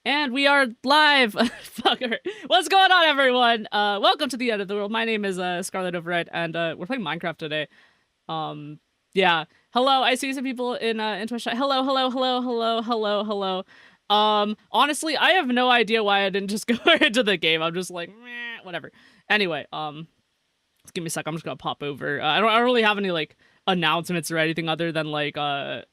And we are live! Fucker. What's going on, everyone? Welcome to the end of the world. My name is Scarlet Override, and we're playing Minecraft today. Yeah. Hello, I see some people in Twitch chat. Hello. Honestly, I have no idea why I didn't just go into the game. I'm just like, meh, whatever. Anyway, give me a sec. I'm just gonna pop over. I don't really have any, like, announcements or anything other than, like, I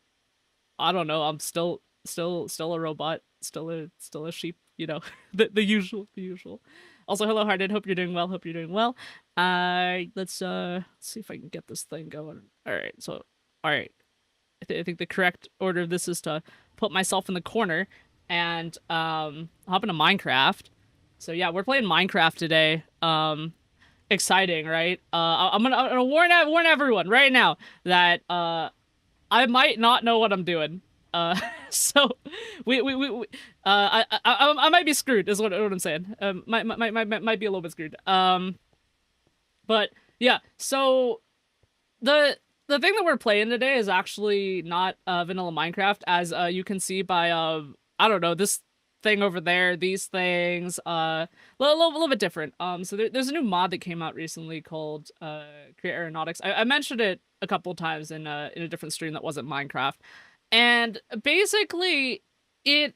don't know. I'm still a robot, still a sheep, you know, the usual. Also, hello Hearted, hope you're doing well. Let's see if I can get this thing going. All right. I think the correct order of this is to put myself in the corner and hop into Minecraft. So yeah, we're playing Minecraft today. Exciting, right? I'm gonna warn everyone right now that I might not know what I'm doing. So I might be screwed is what I'm saying. Might be a little bit screwed. But yeah, so the thing that we're playing today is actually not vanilla Minecraft, as you can see by I don't know, this thing over there, these things, little bit different. So there's a new mod that came out recently called Create Aeronautics. I mentioned it a couple times in a different stream that wasn't Minecraft, and basically it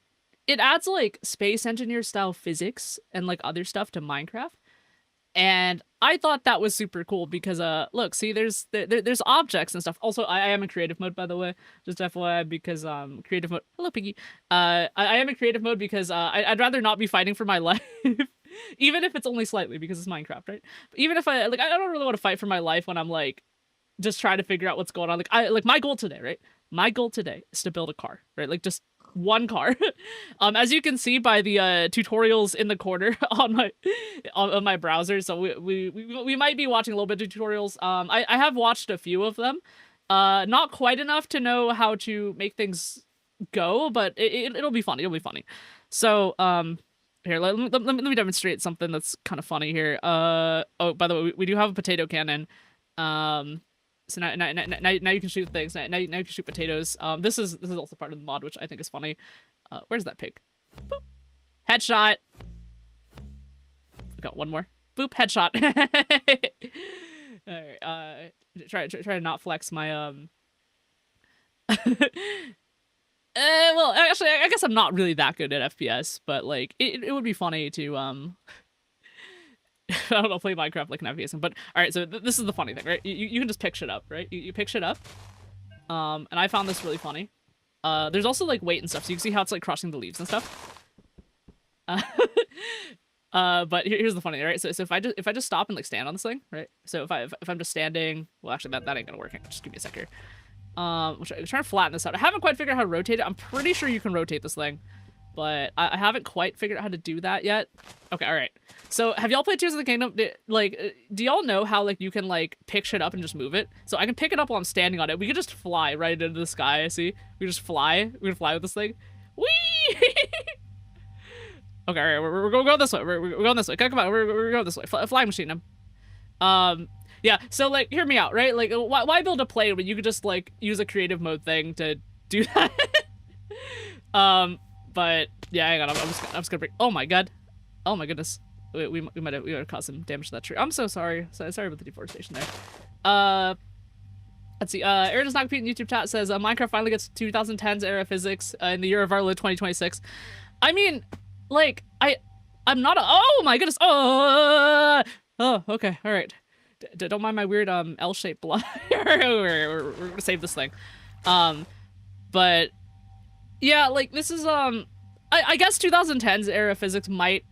adds like space engineer style physics and like other stuff to Minecraft. And I thought that was super cool because look, see, there's objects and stuff. Also, I am in creative mode, by the way, just FYI, because creative mode. Hello, Piggy. I am in creative mode because I'd rather not be fighting for my life, even if it's only slightly, because it's Minecraft, right? But even if I don't really want to fight for my life when I'm like just trying to figure out what's going on. Like my goal today, right? My goal today is to build a car, right? Like just one car. As you can see by the tutorials in the corner on my browser, so we might be watching a little bit of tutorials. I have watched a few of them, not quite enough to know how to make things go, but it'll be funny. It'll be funny. So here, let me demonstrate something that's kind of funny here. Oh, by the way, we do have a potato cannon. So now you can shoot things. Now you can shoot potatoes. This is also part of the mod, which I think is funny. Where's that pig? Boop. Headshot. Got one more. Boop. Headshot. All right. Try to not flex my well, actually, I guess I'm not really that good at FPS, but like it would be funny to I don't know, play Minecraft like an FPS. But all right, so this is the funny thing, right? You can just pick shit up, right? You pick shit up. And I found this really funny. There's also like weight and stuff, so you can see how it's like crushing the leaves and stuff. But here's the funny, right? So if I just stop and like stand on this thing, right? So if I'm just standing, well, actually that ain't gonna work. Just give me a sec here. I'm trying to flatten this out. I haven't quite figured out how to rotate it. I'm pretty sure you can rotate this thing, but I haven't quite figured out how to do that yet. Okay, all right. So have y'all played Tears of the Kingdom? Do y'all know how like you can like pick shit up and just move it? So I can pick it up while I'm standing on it. We could just fly right into the sky. See, we just fly. We're gonna fly with this thing. Whee! Okay, all right. We're going this way. We're going this way. Come on, we're going this way. Flying machine. Yeah. So like, hear me out, right? Like, why build a plane when you could just like use a creative mode thing to do that? But yeah, hang on. I'm just gonna bring. Oh my god. Oh my goodness. We might have caused some damage to that tree. I'm so sorry. Sorry about the deforestation there. Let's see. Aaron does not compete in YouTube chat says Minecraft finally gets 2010s era physics in the year of our Lord 2026. I mean, like I'm not. Oh my goodness. Oh. Okay. All right. Don't mind my weird L-shaped block. we're gonna save this thing. But yeah, like this is I guess 2010s era physics might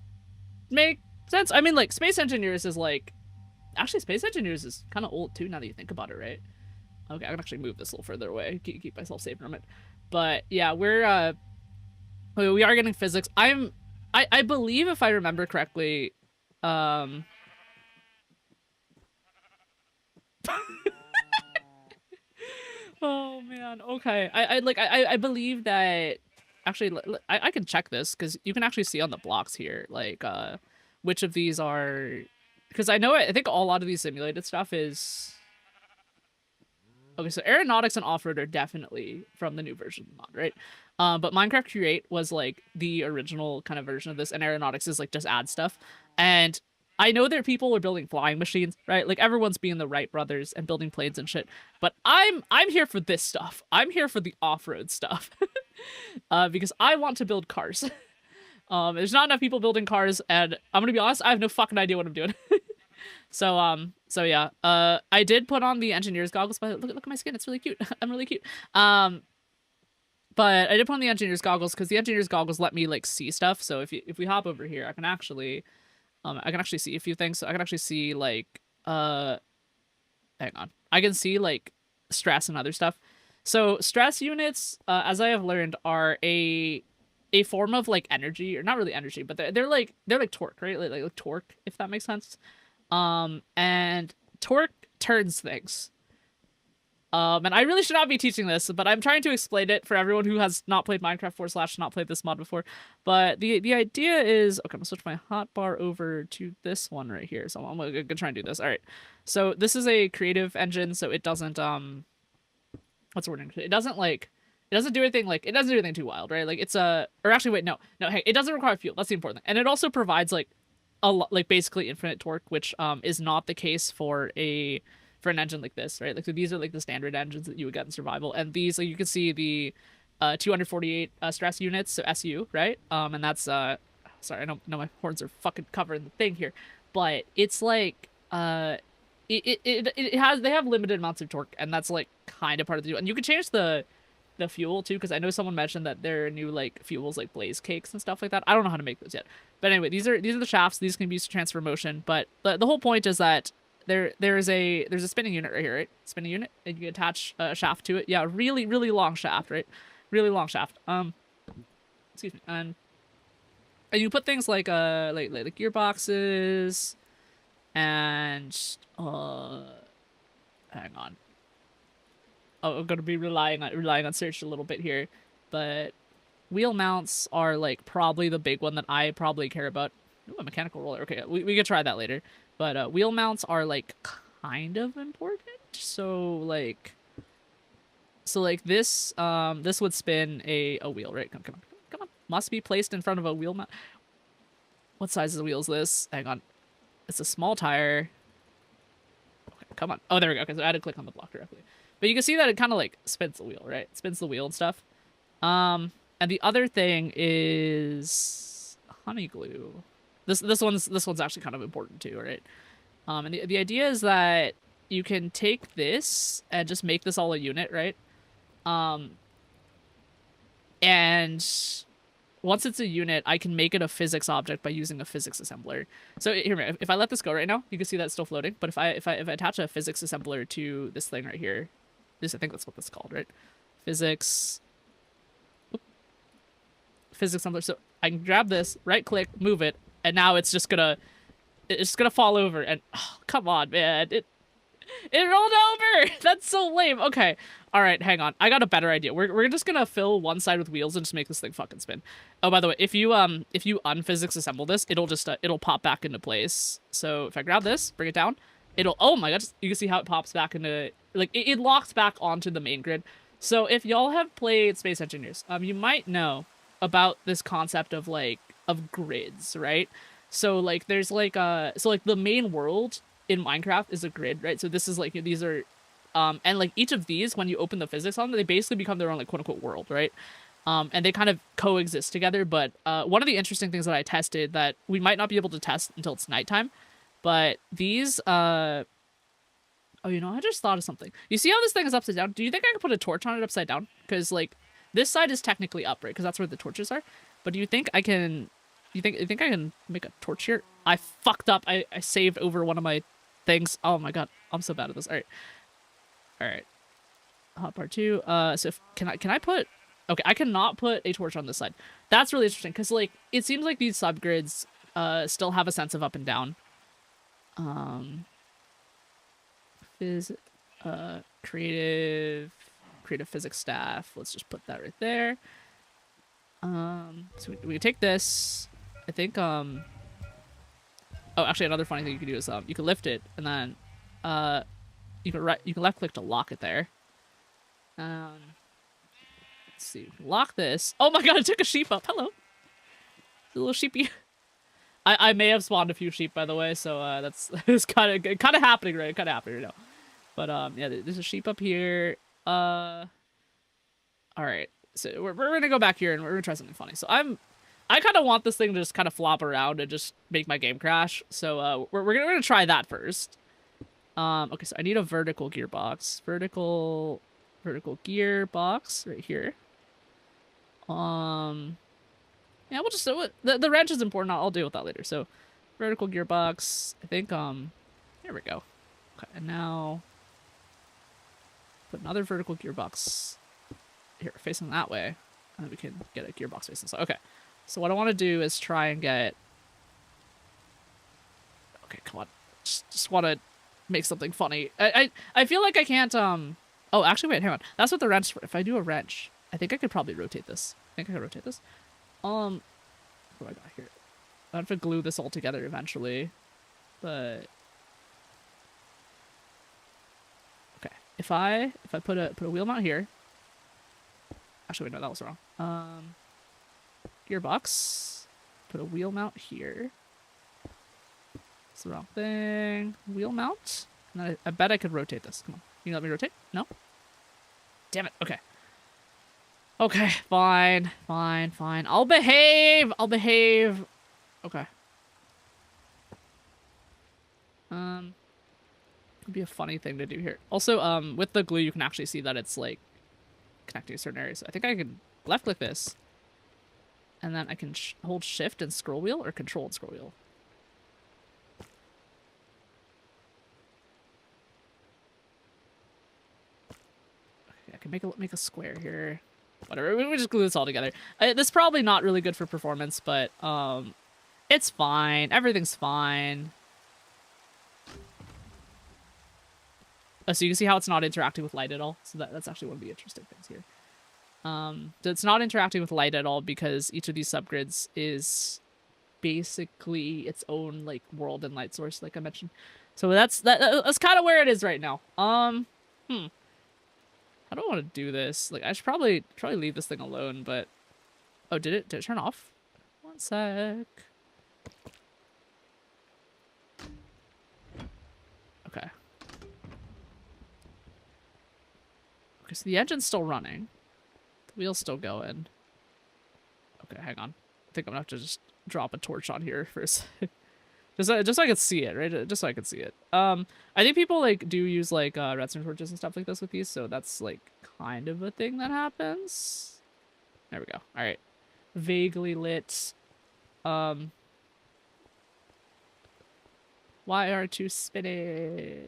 make sense. I mean, like Space Engineers is like, actually Space Engineers is kind of old too now that you think about it, right? Okay, I can actually move this a little further away, keep myself safe from it. But yeah, we are getting physics. I believe, if I remember correctly, oh man, okay. I believe that actually I can check this because you can actually see on the blocks here like which of these are, because I think a lot of these simulated stuff is Okay, so Aeronautics and Off-Road are definitely from the new version of the mod, right? But Minecraft Create was like the original kind of version of this, and Aeronautics is like just add stuff. And I know there are people who are building flying machines, right? Like everyone's being the Wright brothers and building planes and shit. But I'm here for this stuff. I'm here for the off-road stuff. Because I want to build cars. There's not enough people building cars, and I'm gonna be honest, I have no fucking idea what I'm doing. So yeah, I did put on the engineer's goggles, but look at my skin, it's really cute. I'm really cute. But I did put on the engineer's goggles because the engineer's goggles let me like see stuff. So if we hop over here, I can actually see a few things. So I can actually see like, hang on, I can see like stress and other stuff. So stress units, as I have learned, are a form of like energy, or not really energy, but they're like torque, right? Like torque, if that makes sense. And torque turns things. And I really should not be teaching this, but I'm trying to explain it for everyone who has not played Minecraft / not played this mod before. But the idea is, okay, I'm gonna switch my hotbar over to this one right here. So I'm gonna try and do this. All right. So this is a creative engine, so it doesn't what's the word? It doesn't do anything like, it doesn't do anything too wild, right? Like it's or actually wait, no, hey, it doesn't require fuel. That's the important thing. And it also provides like like basically infinite torque, which is not the case for an engine like this, right? Like, so these are like the standard engines that you would get in survival, and these, like, you can see the 248 stress units, so SU, right? And that's sorry, I know my horns are fucking covering the thing here, but it's like they have limited amounts of torque, and that's like kind of part of the deal. And you can change the fuel too, because I know someone mentioned that there are new like fuels like blaze cakes and stuff like that. I don't know how to make those yet, but anyway, these are the shafts. These can be used to transfer motion, but the whole point is that there's a spinning unit right here, right? Spinning unit, and you can attach a shaft to it. Yeah, really long shaft, right? Really long shaft. Excuse me. And you put things like like gearboxes and hang on. Oh, I'm gonna be relying on search a little bit here, but wheel mounts are like probably the big one that I probably care about. Ooh, a mechanical roller. Okay, we could try that later. But wheel mounts are like kind of important. So like this this would spin a wheel, right? Come on. Must be placed in front of a wheel mount. What size of wheel is this? Hang on. It's a small tire. Okay, come on. Oh, there we go. Okay, so I had to click on the block directly. But you can see that it kind of like spins the wheel, right? It spins the wheel and stuff. And the other thing is honey glue. This one's actually kind of important too, right? And the idea is that you can take this and just make this all a unit, right? And once it's a unit, I can make it a physics object by using a physics assembler. So here, if I let this go right now, you can see that it's still floating. But if I attach a physics assembler to this thing right here, I think that's what that's called, right? Physics assembler. So I can grab this, right click, move it, and now it's just gonna fall over. And oh, come on, man, it rolled over. That's so lame. Okay, all right, hang on, I got a better idea. We're just gonna fill one side with wheels and just make this thing fucking spin. Oh, by the way, if you unphysics assemble this, it'll just it'll pop back into place. So if I grab this, bring it down, it'll, oh my god, you can see how it pops back into, like, it locks back onto the main grid. So if y'all have played Space Engineers, you might know about this concept of grids, right? So like there's like so like the main world in Minecraft is a grid, right? So this is like, these are and like each of these, when you open the physics on them, they basically become their own like quote unquote world, right? And they kind of coexist together. But one of the interesting things that I tested that we might not be able to test until it's nighttime, but these oh, you know, I just thought of something. You see how this thing is upside down? Do you think I could put a torch on it upside down? Because like this side is technically up, right? Because that's where the torches are. But do you think I can? You think I can make a torch here? I fucked up. I saved over one of my things. Oh my god, I'm so bad at this. All right. Hotbar 2. So can I put? Okay, I cannot put a torch on this side. That's really interesting because like it seems like these subgrids still have a sense of up and down. Creative physics staff. Let's just put that right there. So we can take this. I think oh, actually another funny thing you can do is you can lift it and then you can left click to lock it there. Let's see. Lock this. Oh my god, it took a sheep up. Hello. A little sheepy. I may have spawned a few sheep, by the way, so that's it's kind of happening right now. But yeah, there's a sheep up here. All right. So we're gonna go back here and we're gonna try something funny. So I kind of want this thing to just kind of flop around and just make my game crash. So we're gonna try that first. Okay, so I need a vertical gearbox. Vertical gearbox right here. Yeah, we'll just the wrench is important. I'll deal with that later. So vertical gearbox. I think here we go. Okay, and now put another vertical gearbox here facing that way, and then we can get a gearbox facing. So okay. So what I want to do is try and get. Okay, come on. Just want to make something funny. I feel like I can't. Oh, actually, wait. Hang on. That's what the wrench. If I do a wrench, I think I could probably rotate this. I think I could rotate this. What do I got here? I have to glue this all together eventually, but okay. If I put a wheel mount here. Actually, wait, no, that was wrong. Gearbox. Put a wheel mount here. It's the wrong thing. Wheel mount. And I bet I could rotate this. Come on. Can you let me rotate? No? Damn it. Okay. Okay, fine. I'll behave. Okay. Could be a funny thing to do here. Also, with the glue, you can actually see that it's like connecting certain areas. So I think I can left click this, and then I can hold shift and scroll wheel, or control and scroll wheel. Okay, I can make a square here. Whatever, we just glue this all together. This is probably not really good for performance, but it's fine. Everything's fine. So you can see how it's not interacting with light at all. So that's actually one of the interesting things here. It's not interacting with light at all because each of these subgrids is basically its own like world and light source, like I mentioned. So that's kind of where it is right now. I don't want to do this. Like I should probably leave this thing alone, but oh, did it turn off? One sec. Okay. Okay, so the engine's still running. The wheel's still going. Okay, hang on. I think I'm gonna have to just drop a torch on here for a second. Just so I can see it, right? Just so I can see it. I think people like do use like redstone torches and stuff like this with these, so that's like kind of a thing that happens. There we go. All right, vaguely lit. Why are two spinning?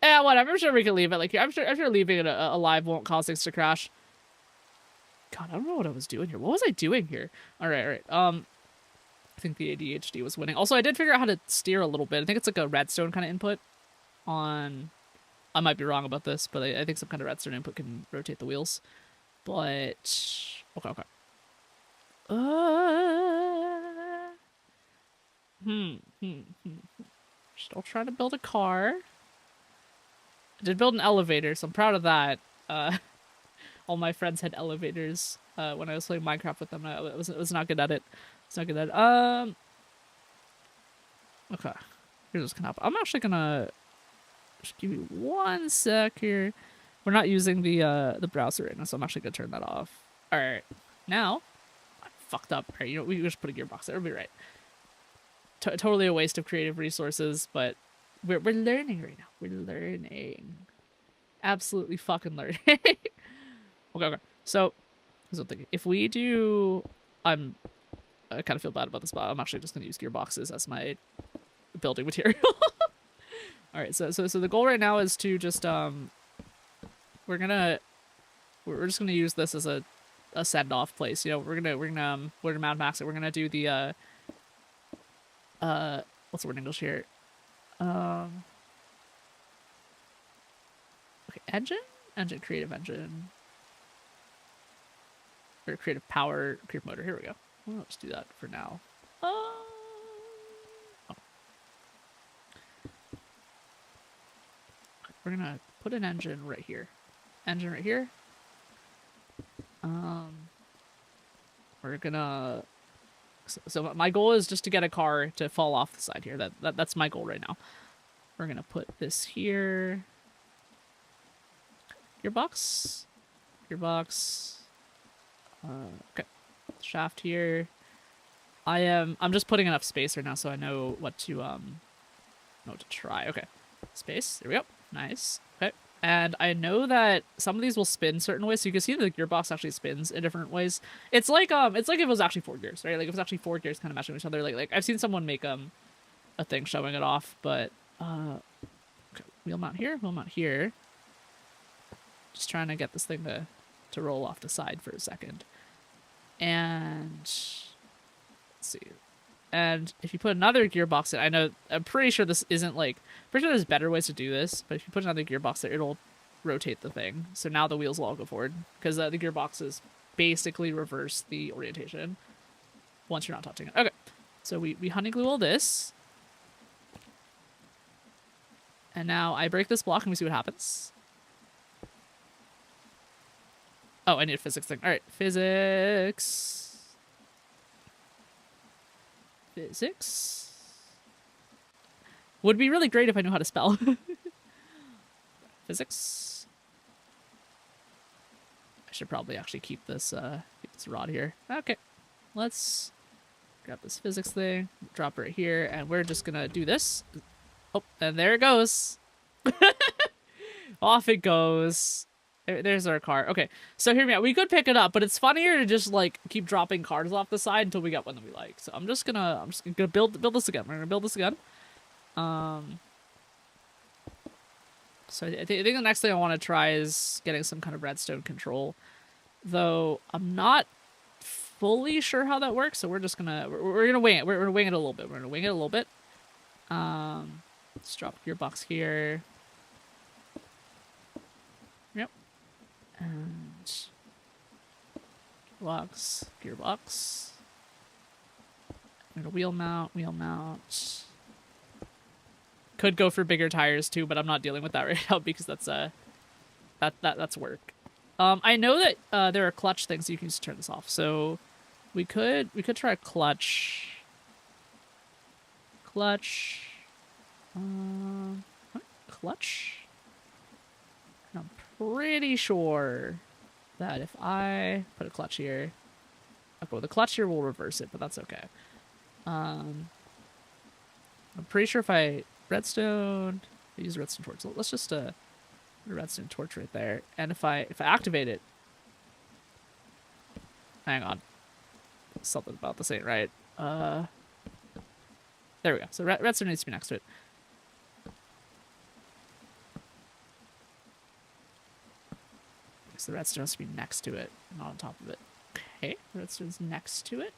Yeah, whatever. I'm sure we can leave it like here. I'm sure leaving it alive won't cause things to crash. God, I don't know what I was doing here. What was I doing here? All right. I think the ADHD was winning. Also, I did figure out how to steer a little bit. I think it's like a redstone kind of input on... I might be wrong about this, but I think some kind of redstone input can rotate the wheels. But... Okay. Still trying to build a car. I did build an elevator, so I'm proud of that. All my friends had elevators when I was playing Minecraft with them. I was not good at it. Okay. Here's what's gonna happen. I'm actually gonna just give you 1 sec here. We're not using the browser right now, so I'm actually gonna turn that off. All right. Now, I fucked up. All right, you know, we just put a gearbox there. It'll be right. Totally a waste of creative resources, but we're learning right now. We're learning. Absolutely fucking learning. Okay. So, here's what I'm thinking. If we do, I kind of feel bad about this, but I'm actually just gonna use gearboxes as my building material. All right. So the goal right now is to just we're just gonna use this as a send off place. You know, we're gonna Mad Max it. We're gonna do the what's the word in English here? Okay, engine, creative engine, or creative power, creative motor. Here we go. Well, let's do that for now. Oh. we're gonna put an engine right here. Engine right here. We're gonna... So my goal is just to get a car to fall off the side here. That's my goal right now. We're gonna put this here. Gearbox. Gearbox. Okay. Shaft here. I'm just putting enough space right now so I know what to try. Okay. Space. There we go. Nice. Okay. And I know that some of these will spin certain ways, so you can see the gearbox actually spins in different ways. It's like if it was actually 4 gears, right? Like if it was actually 4 gears kind of matching each other. Like I've seen someone make a thing showing it off, but okay. Wheel mount here, wheel mount here. Just trying to get this thing to roll off the side for a second. And let's see. And if you put another gearbox in, I'm pretty sure this isn't like, pretty sure there's better ways to do this, but if you put another gearbox there, it'll rotate the thing. So now the wheels will all go forward, because the gearboxes basically reverse the orientation once you're not touching it. Okay, so we honey glue all this. And now I break this block and we see what happens. Oh, I need a physics thing. All right, physics. Physics. Would be really great if I knew how to spell. Physics. I should probably actually keep this rod here. Okay, let's grab this physics thing, drop it right here, and we're just gonna do this. Oh, and there it goes. Off it goes. There's our car. Okay, so hear me out. We could pick it up, but it's funnier to just like keep dropping cars off the side until we get one that we like. So I'm just gonna build this again. We're gonna build this again. So I think the next thing I want to try is getting some kind of redstone control, though I'm not fully sure how that works. So we're just gonna we're gonna wing it. We're gonna wing it a little bit. We're gonna wing it a little bit. Let's drop gearbox here. Yep. And gearbox. And a wheel mount. Could go for bigger tires too, but I'm not dealing with that right now because that's that's work. I know that there are clutch things you can use to turn this off, so we could try a clutch. Clutch. Clutch. And I'm pretty sure that if I put a clutch here, okay, well, the clutch here will reverse it, but that's okay. I'm pretty sure if I redstone, I use redstone torch. So let's just put a redstone torch right there, and if I activate it, hang on, something about this ain't right. There we go. So redstone needs to be next to it. So the redstone has to be next to it, not on top of it. Okay, redstone's next to it.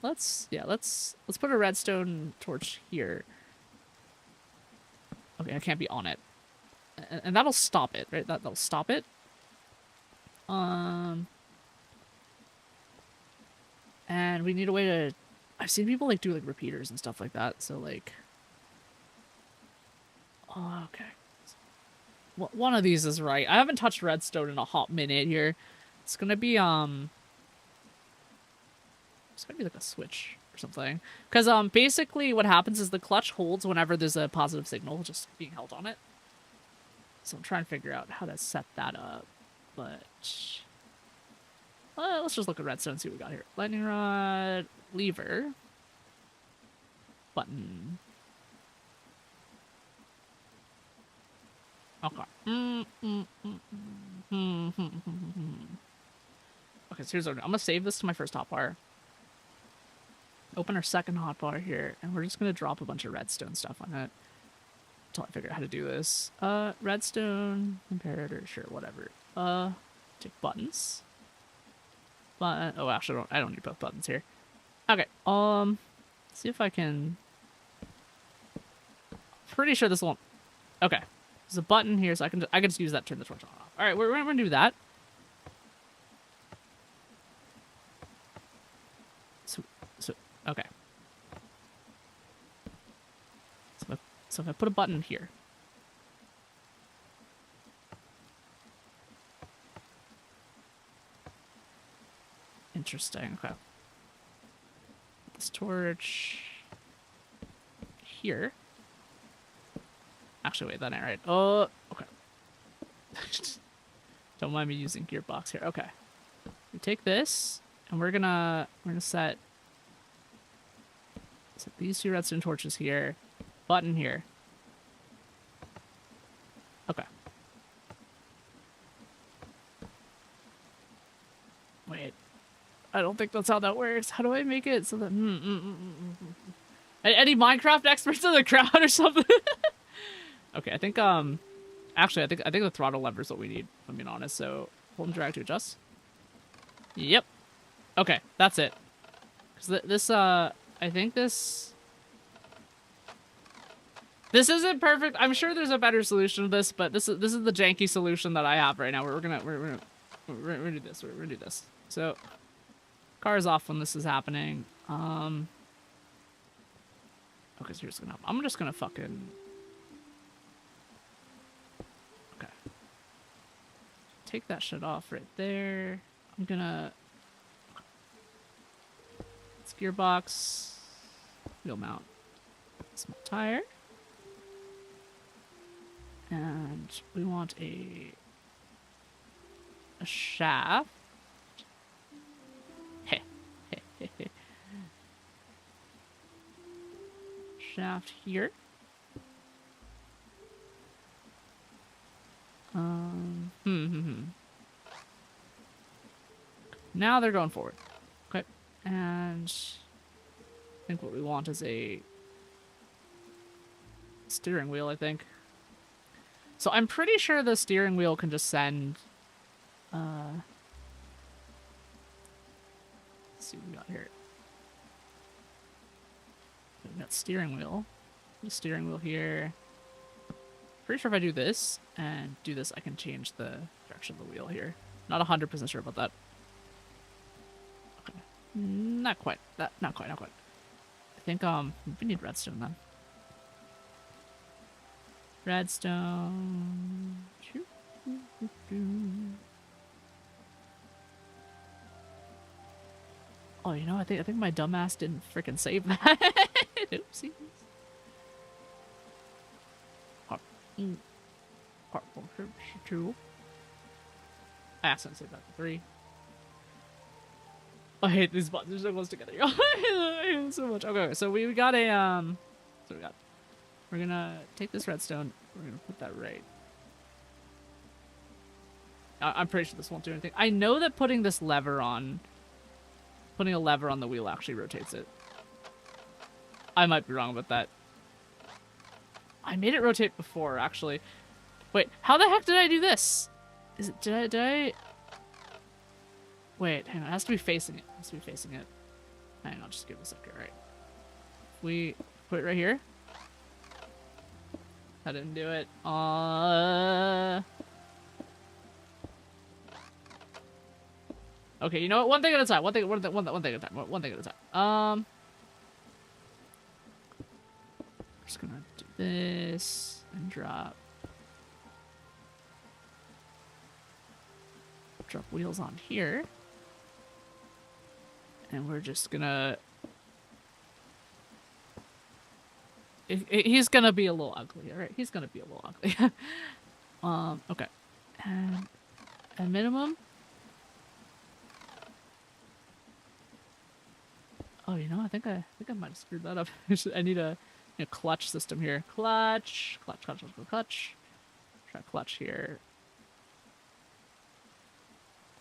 Let's put a redstone torch here. Okay, I can't be on it, and that'll stop it, right? That'll stop it. And we need a way to. I've seen people like do like repeaters and stuff like that. So like, oh, okay. One of these is right. I haven't touched redstone in a hot minute here. It's gonna be it's gonna be like a switch or something. Because basically what happens is the clutch holds whenever there's a positive signal just being held on it. So I'm trying to figure out how to set that up. But let's just look at redstone and see what we got here. Lightning rod, lever, button. Okay. Okay, so here's what I'm gonna save this to my first hotbar. Open our second hotbar here, and we're just gonna drop a bunch of redstone stuff on it until I figure out how to do this. Redstone comparator, sure, whatever. Take buttons. Button. Oh, actually, I don't need both buttons here. Okay. See if I can. Pretty sure this won't. Okay. There's a button here, so I can just use that to turn the torch on off. All right, we're gonna do that. So okay. So So if I put a button here. Interesting. Okay. This torch here. Actually, wait, that ain't right. Oh, okay. Don't mind me using gearbox here. Okay. We take this, and we're gonna set these 2 redstone torches here, button here. Okay. Wait. I don't think that's how that works. How do I make it so that... Any Minecraft experts in the crowd or something? Okay, I think, actually, I think the throttle lever is what we need, if I'm being honest. So, hold and drag to adjust. Yep. Okay, that's it. Because this, I think this isn't perfect. I'm sure there's a better solution to this, but this is the janky solution that I have right now. We're gonna do this. We're gonna do this. So, car is off when this is happening. Okay, so here's gonna happen. I'm just gonna fucking... Okay. Take that shit off right there. I'm gonna... It's gearbox. Wheel mount. Small tire. And we want a shaft. Shaft here. Now they're going forward. Okay. And I think what we want is a steering wheel, I think. So I'm pretty sure the steering wheel can just send... let's see what we got here. We got steering wheel. The steering wheel here. Pretty sure if I do this and do this, I can change the direction of the wheel here. Not 100% sure about that. Okay. Not quite. Not quite. I think we need redstone then. Redstone. Oh, you know, I think my dumbass didn't freaking save that. Oopsies. Part 2. I accidentally saved that for 3. I hate these buttons. They're so close together. I hate them so much. Okay, so we got a we're gonna take this redstone. We're gonna put that right. I'm pretty sure this won't do anything. I know that putting a lever on the wheel actually rotates it. I might be wrong about that. I made it rotate before, actually. Wait, how the heck did I do this? Did I... Wait, hang on. It has to be facing it. Hang on, just give it a second. Right. We put it right here. I didn't do it. Okay, you know what? One thing at a time. One thing at a time. Just gonna do this and drop wheels on here. And we're just gonna... He's gonna be a little ugly, alright? He's gonna be a little ugly. Okay. And at minimum... Oh, you know, I think I might have screwed that up. I need a clutch system here. Clutch. Try clutch here.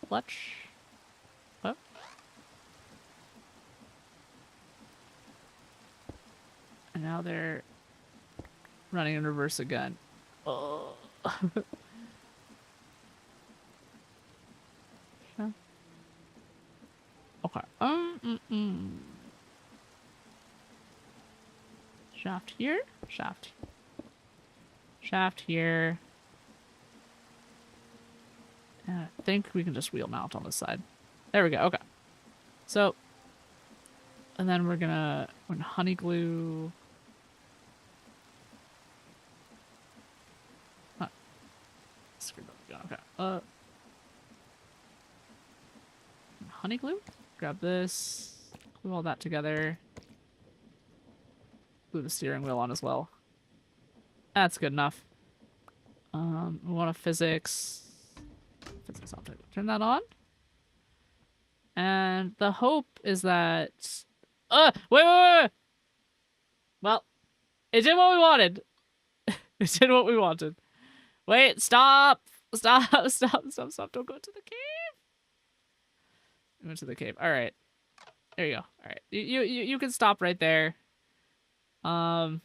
Clutch. Oh. And now they're running in reverse again. Oh. Okay. Shaft here. Shaft here. And I think we can just wheel mount on this side. There we go. Okay. So, and then we're gonna honey glue screwed up. Okay. Honey glue? Grab this. Glue all that together. Glue the steering wheel on as well. That's good enough. We want a physics object. Turn that on. And the hope is that... wait! Well, it did what we wanted. It did what we wanted. Wait, stop! Stop! Don't go to the cave! We went to the cave. Alright. There you go. Alright. You can stop right there. Hey,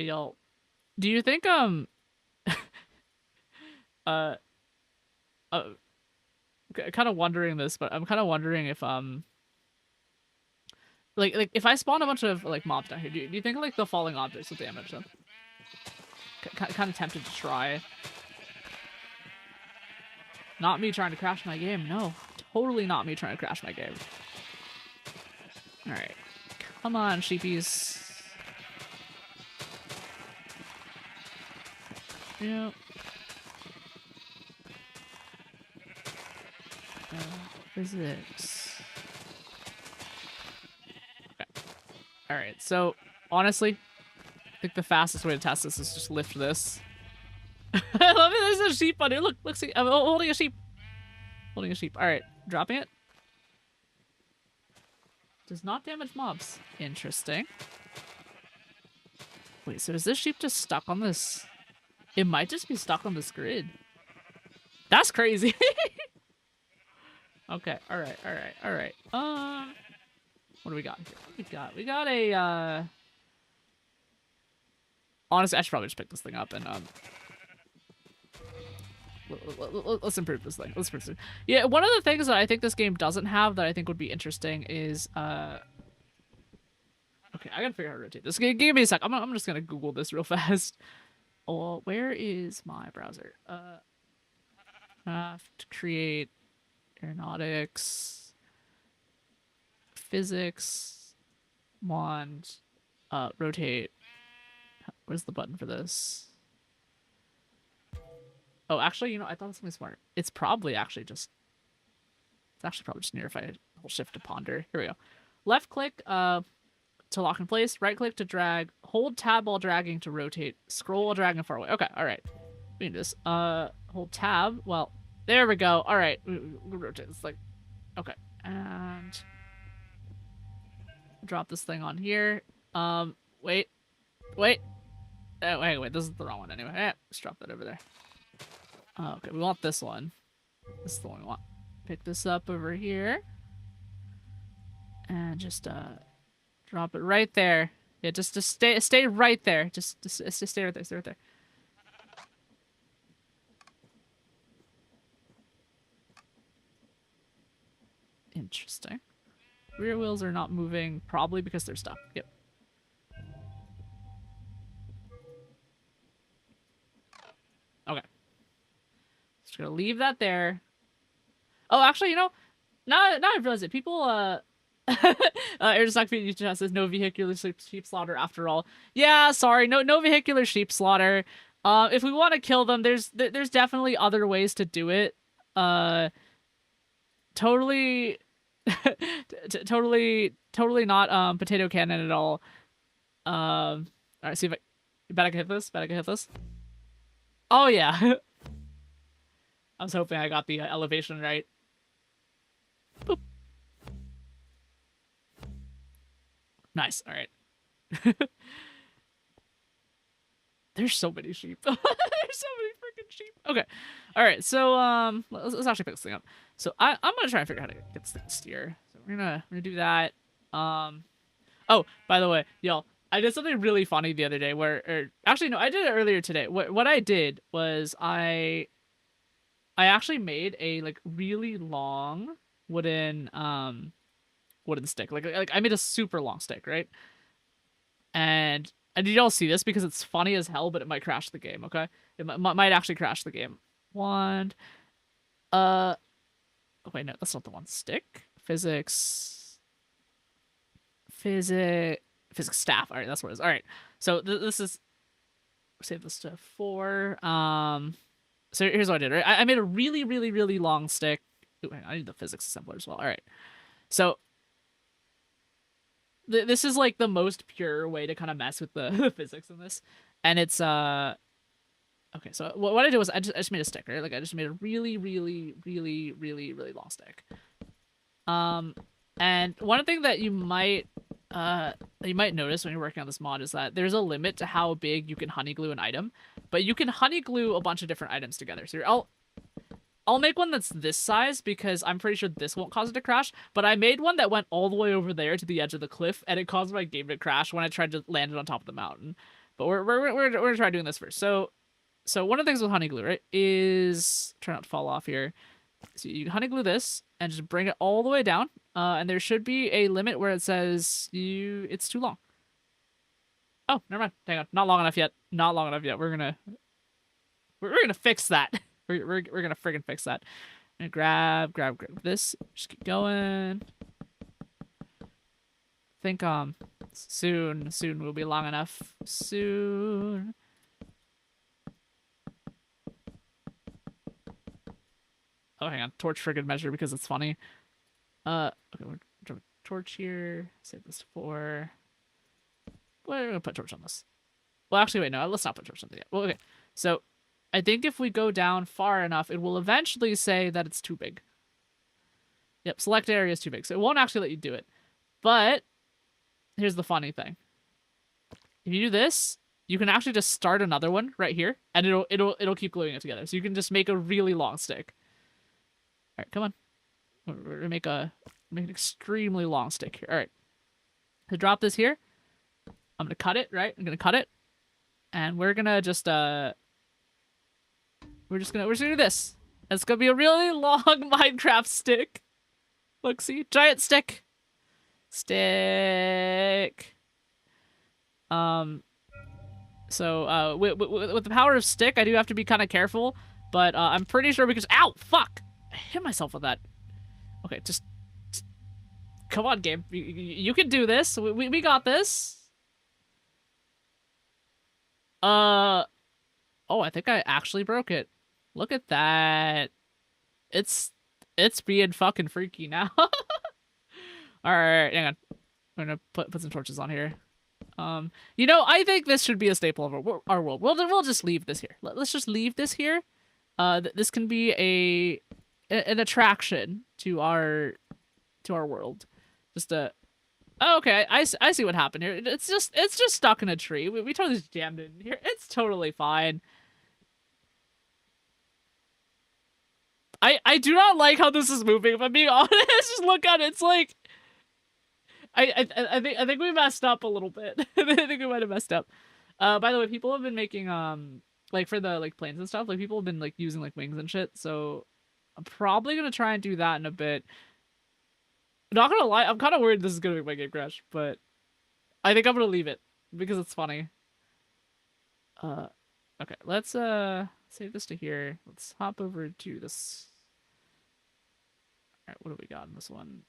y'all. Do you think, kind of wondering this, but I'm kind of wondering if, like if I spawn a bunch of, like, mobs down here, do you think, like, the falling objects will damage them? Kind of tempted to try. Not me trying to crash my game. No, totally not me trying to crash my game. Alright. Come on, sheepies. Yep. Physics. Okay. Alright, so, honestly, I think the fastest way to test this is just lift this. I love it, there's a sheep on here. Look, see, I'm holding a sheep. Holding a sheep. Alright, dropping it. Does not damage mobs. Interesting. Wait, so is this sheep just stuck on this? It might just be stuck on this grid. That's crazy. Okay, alright. What do we got here? We got a, honestly, I should probably just pick this thing up and, let's improve this thing. Let's improve this thing. Yeah, one of the things that I think this game doesn't have that I think would be interesting is, okay, I gotta figure out how to rotate this. Give me a sec. I'm just gonna Google this real fast. Oh, where is my browser? I have to create Aeronautics, physics, wand, rotate. Where's the button for this? Oh, actually, you know, I thought it was something smart. It's probably actually just... It's actually probably just near if I hold shift to ponder. Here we go. Left click to lock in place. Right click to drag. Hold tab while dragging to rotate. Scroll while dragging far away. Okay, alright. We can do this. Hold tab. Well, there we go. Alright. We'll rotate this thing. Okay. And... drop this thing on here. Wait. Wait, this is the wrong one anyway. Let's drop that over there. Okay, we want this one. This is the one we want. Pick this up over here. And just, drop it right there. Yeah, just stay right there. Just stay right there, stay right there. Interesting. Rear wheels are not moving, probably because they're stuck. Yep. Okay. Just gonna leave that there. Oh, actually, you know, now I realize it. People, Aerostock YouTube says no vehicular sheep slaughter after all. Yeah, sorry, no vehicular sheep slaughter. If we want to kill them, there's definitely other ways to do it. Totally, totally not potato cannon at all. All right, see if I bet I can hit this. Bet I can hit this. Oh yeah. I was hoping I got the elevation right. Boop. Nice. All right. There's so many sheep. There's so many freaking sheep. Okay. All right. So let's actually pick this thing up. So I'm gonna try and figure out how to get this thing to steer. So we're gonna do that. Oh, by the way, y'all, I did something really funny the other day where, actually no, I did it earlier today. What I did was I actually made a like really long wooden stick. Like I made a super long stick, right? And did y'all see this? Because it's funny as hell, but it might crash the game, okay? It might actually crash the game. Wand. Oh, wait, no, that's not the one. Stick. Physics staff. All right, that's what it is. All right. So this is save this to 4. So here's what I did, right? I made a really, really, really long stick. Ooh, hang on, I need the physics assembler as well. All right. So this is like the most pure way to kind of mess with the physics in this. And it's okay, so what I did was I just made a stick, right? Like I just made a really, really, really, really, really long stick. And one thing that you might notice when you're working on this mod is that there's a limit to how big you can honey glue an item, but you can honey glue a bunch of different items together. So I'll make one that's this size because I'm pretty sure this won't cause it to crash, but I made one that went all the way over there to the edge of the cliff, and it caused my game to crash when I tried to land it on top of the mountain. But we're gonna try doing this first. So one of the things with honey glue, right, is try not to fall off here. So you honey glue this and just bring it all the way down, and there should be a limit where it says it's too long. Oh, never mind. Hang on, not long enough yet. Not long enough yet. We're gonna fix that. We're gonna friggin' fix that. And grab this. Just keep going. Think soon will be long enough. Soon. Oh, hang on. Torch friggin' measure because it's funny. Okay, we're gonna torch here. Save this for. We're gonna put torch on this. Well, actually, wait, no. Let's not put torch on it yet. Well, okay. So, I think if we go down far enough, it will eventually say that it's too big. Yep, select area is too big. So it won't actually let you do it. But here's the funny thing. If you do this, you can actually just start another one right here, and it'll keep gluing it together. So you can just make a really long stick. All right, come on. We're gonna make an extremely long stick here. All right. To drop this here, I'm gonna cut it. Right, I'm gonna cut it, and we're gonna just we're just gonna do this. It's gonna be a really long Minecraft stick. Look, see, giant stick. Stick. So with the power of stick, I do have to be kind of careful, but I'm pretty sure because ow, fuck, I hit myself with that. Okay, just come on, game. You can do this. We got this. Oh, I think I actually broke it. Look at that. It's being fucking freaky now. All right, hang on. I'm gonna put some torches on here. You know, I think this should be a staple of our world. We'll just leave this here. Let's just leave this here. This can be an attraction to our world. Just oh, okay, I see what happened here. It's just stuck in a tree. We totally just jammed it in here. It's totally fine. I do not like how this is moving, if I'm being honest. Just look at it. It's like I think we messed up a little bit. I think we might have messed up. By the way, people have been making like for the like planes and stuff, like people have been like using like wings and shit. So I'm probably gonna try and do that in a bit. Not gonna lie, I'm kind of worried this is gonna make my game crash, but I think I'm gonna leave it because it's funny. Okay, let's save this to here. Let's hop over to this. All right, what do we got in this one?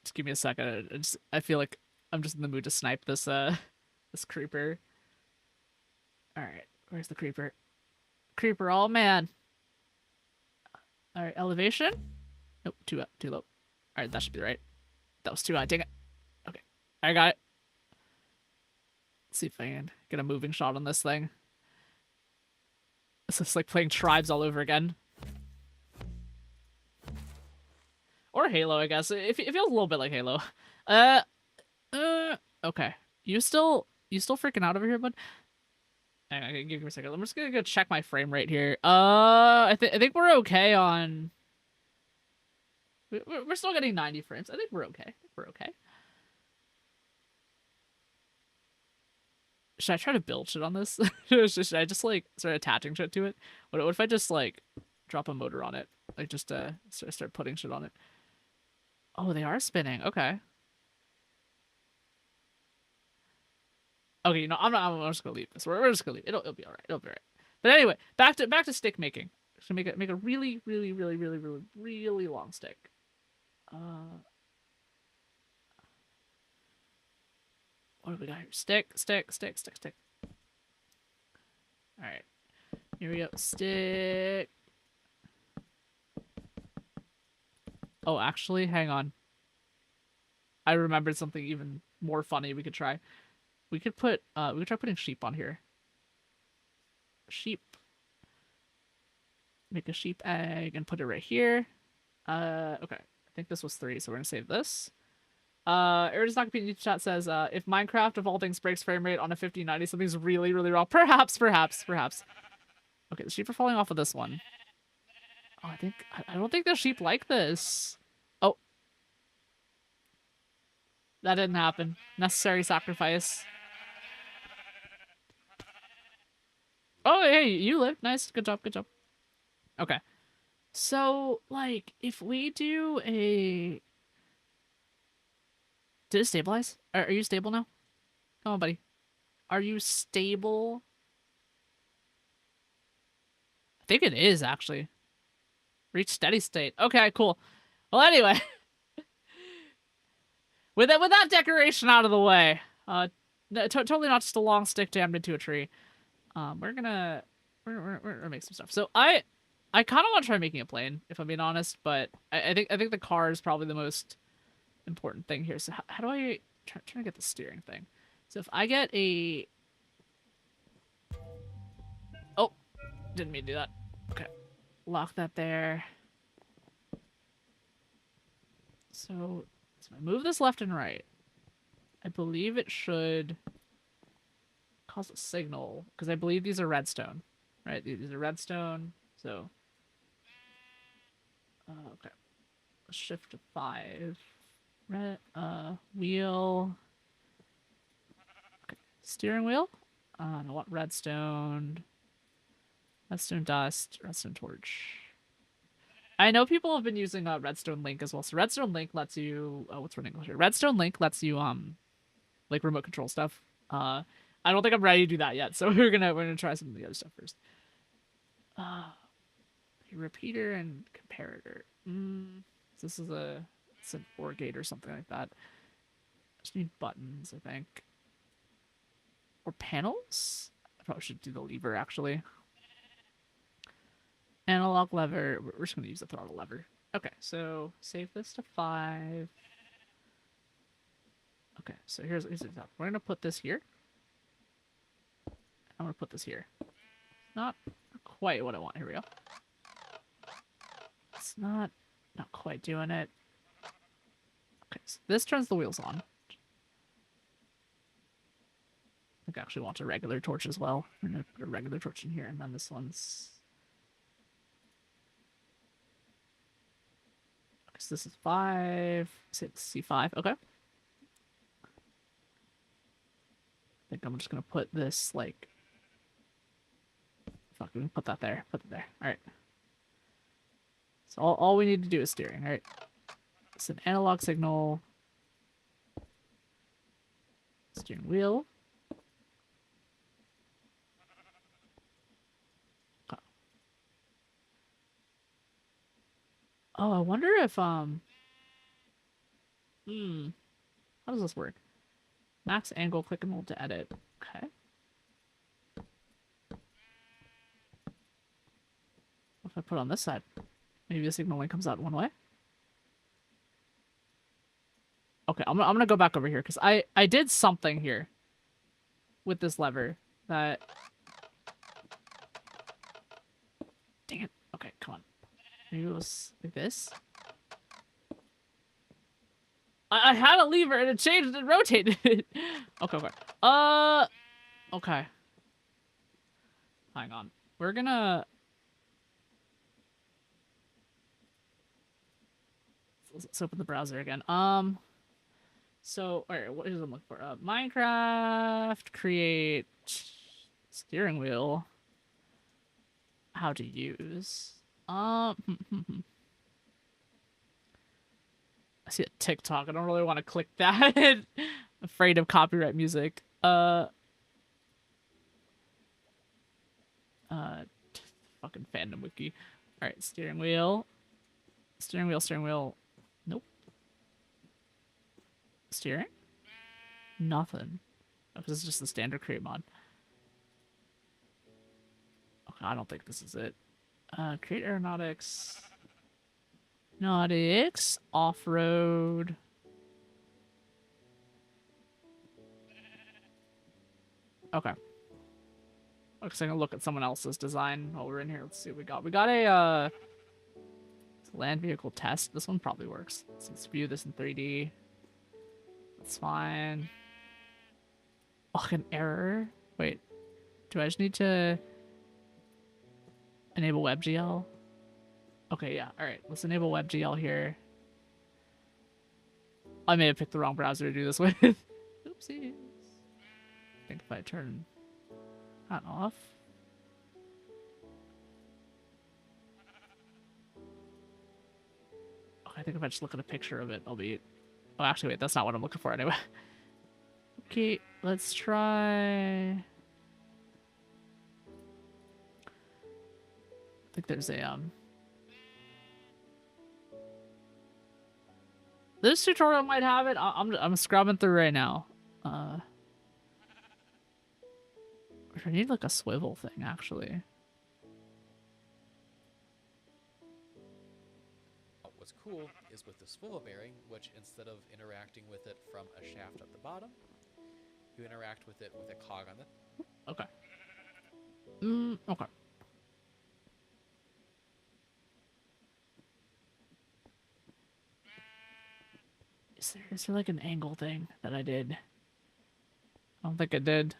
Just give me a second. I feel like I'm just in the mood to snipe this this creeper. All right, where's the creeper? Creeper, oh man. All right, elevation. Nope, too low. All right, that should be right. That was too high. Dang it. Okay, I got it. Let's see if I can get a moving shot on this thing. It's just like playing Tribes all over again. Or Halo, I guess. It feels a little bit like Halo. Okay. You still freaking out over here, bud? Hang on, give me a second. I'm just gonna go check my frame rate here. I think we're okay on. We're still getting 90 frames. I think we're okay. We're okay. Should I try to build shit on this? Should I just like start attaching shit to it? What if I just like drop a motor on it? Like just start putting shit on it. Oh, they are spinning. Okay. Okay, you know, I'm just gonna leave this. We're just gonna leave. It'll be all right. It'll be all right. But anyway, back to stick making. So make a really, really, really, really, really, really long stick. What do we got here? Stick, stick, stick, stick, stick. All right. Here we go. Stick. Oh, actually, hang on. I remembered something even more funny we could try. We could try putting sheep on here. Sheep. Make a sheep egg and put it right here. Okay. I think this was 3, so we're gonna save this. Aeronautics chat says, if Minecraft of all things breaks frame rate on a 5090, something's really, really wrong. Perhaps. Okay, the sheep are falling off of this one. Oh, I don't think the sheep like this. Oh. That didn't happen. Necessary sacrifice. Oh, hey, you lived. Nice. Good job, good job. Okay. So, like, if we do a... Did it stabilize? Are you stable now? Come on, buddy. Are you stable? I think it is, actually. Reach steady state. Okay, cool. Well, anyway. with that decoration out of the way, totally not just a long stick jammed into a tree. We're gonna make some stuff. So I kind of want to try making a plane, if I'm being honest, but I think the car is probably the most important thing here. So how do I try to get the steering thing? So if I get a... Oh, didn't mean to do that. Okay, lock that there. So I move this left and right. I believe it should cause a signal, because I believe these are redstone, right? These are redstone. So okay, let's shift to 5. Wheel. Okay, steering wheel. I want redstone dust, redstone torch. I know people have been using redstone link as well. So redstone link lets you what's running here? Redstone link lets you like remote control stuff. I don't think I'm ready to do that yet, so we're gonna try some of the other stuff first. Repeater and comparator. This is it's an OR gate or something like that. Just need buttons, I think. Or panels? I probably should do the lever, actually. Analog lever. We're just going to use the throttle lever. Okay, so save this to 5. Okay, so here's the top. We're going to put this here. I'm going to put this here. Not quite what I want. Here we go. It's not quite doing it. Okay, so this turns the wheels on. I think I actually want a regular torch as well. I'm going to put a regular torch in here, and then this one's... Okay, so this is 5. C5. Okay. I think I'm just going to put this, like... Fuck, we can put that there. Put it there. Alright. So all we need to do is steering, alright? It's an analog signal. Steering wheel. Oh, I wonder if, how does this work? Max angle, click and hold to edit. Okay. What if I put it on this side? Maybe the signal only comes out one way? Okay, I'm gonna go back over here, because I did something here with this lever that... Dang it. Okay, come on. Maybe it was like this? I had a lever and it changed and rotated it. Okay. Okay. Hang on. We're gonna... Let's open the browser again. So, alright, what is it I'm looking for? Minecraft, create steering wheel. How to use. I see a TikTok. I don't really want to click that. Afraid of copyright music. Fucking fandom wiki. Alright, steering wheel. Steering wheel. Nope. Steering? Nothing. Because it's just the standard create mod. Okay, I don't think this is it. Create aeronautics. Nautics. Off-road. Okay. Okay, so I'm gonna look at someone else's design while we're in here. Let's see what we got. We got a land vehicle test. This one probably works. Let's view this in 3D. That's fine. Oh, an error. Wait. Do I just need to enable WebGL? Okay, yeah. All right. Let's enable WebGL here. I may have picked the wrong browser to do this with. Oopsies. I think if I turn that off. Oh, I think if I just look at a picture of it, I'll be... Oh, actually, wait. That's not what I'm looking for anyway. Okay, let's try... I think there's a, This tutorial might have it. I'm scrubbing through right now. I need like a swivel thing, actually. What's cool is with the swivel bearing, which instead of interacting with it from a shaft at the bottom, you interact with it with a cog on the... Okay. Okay. Is there like an angle thing that I did? I don't think I did.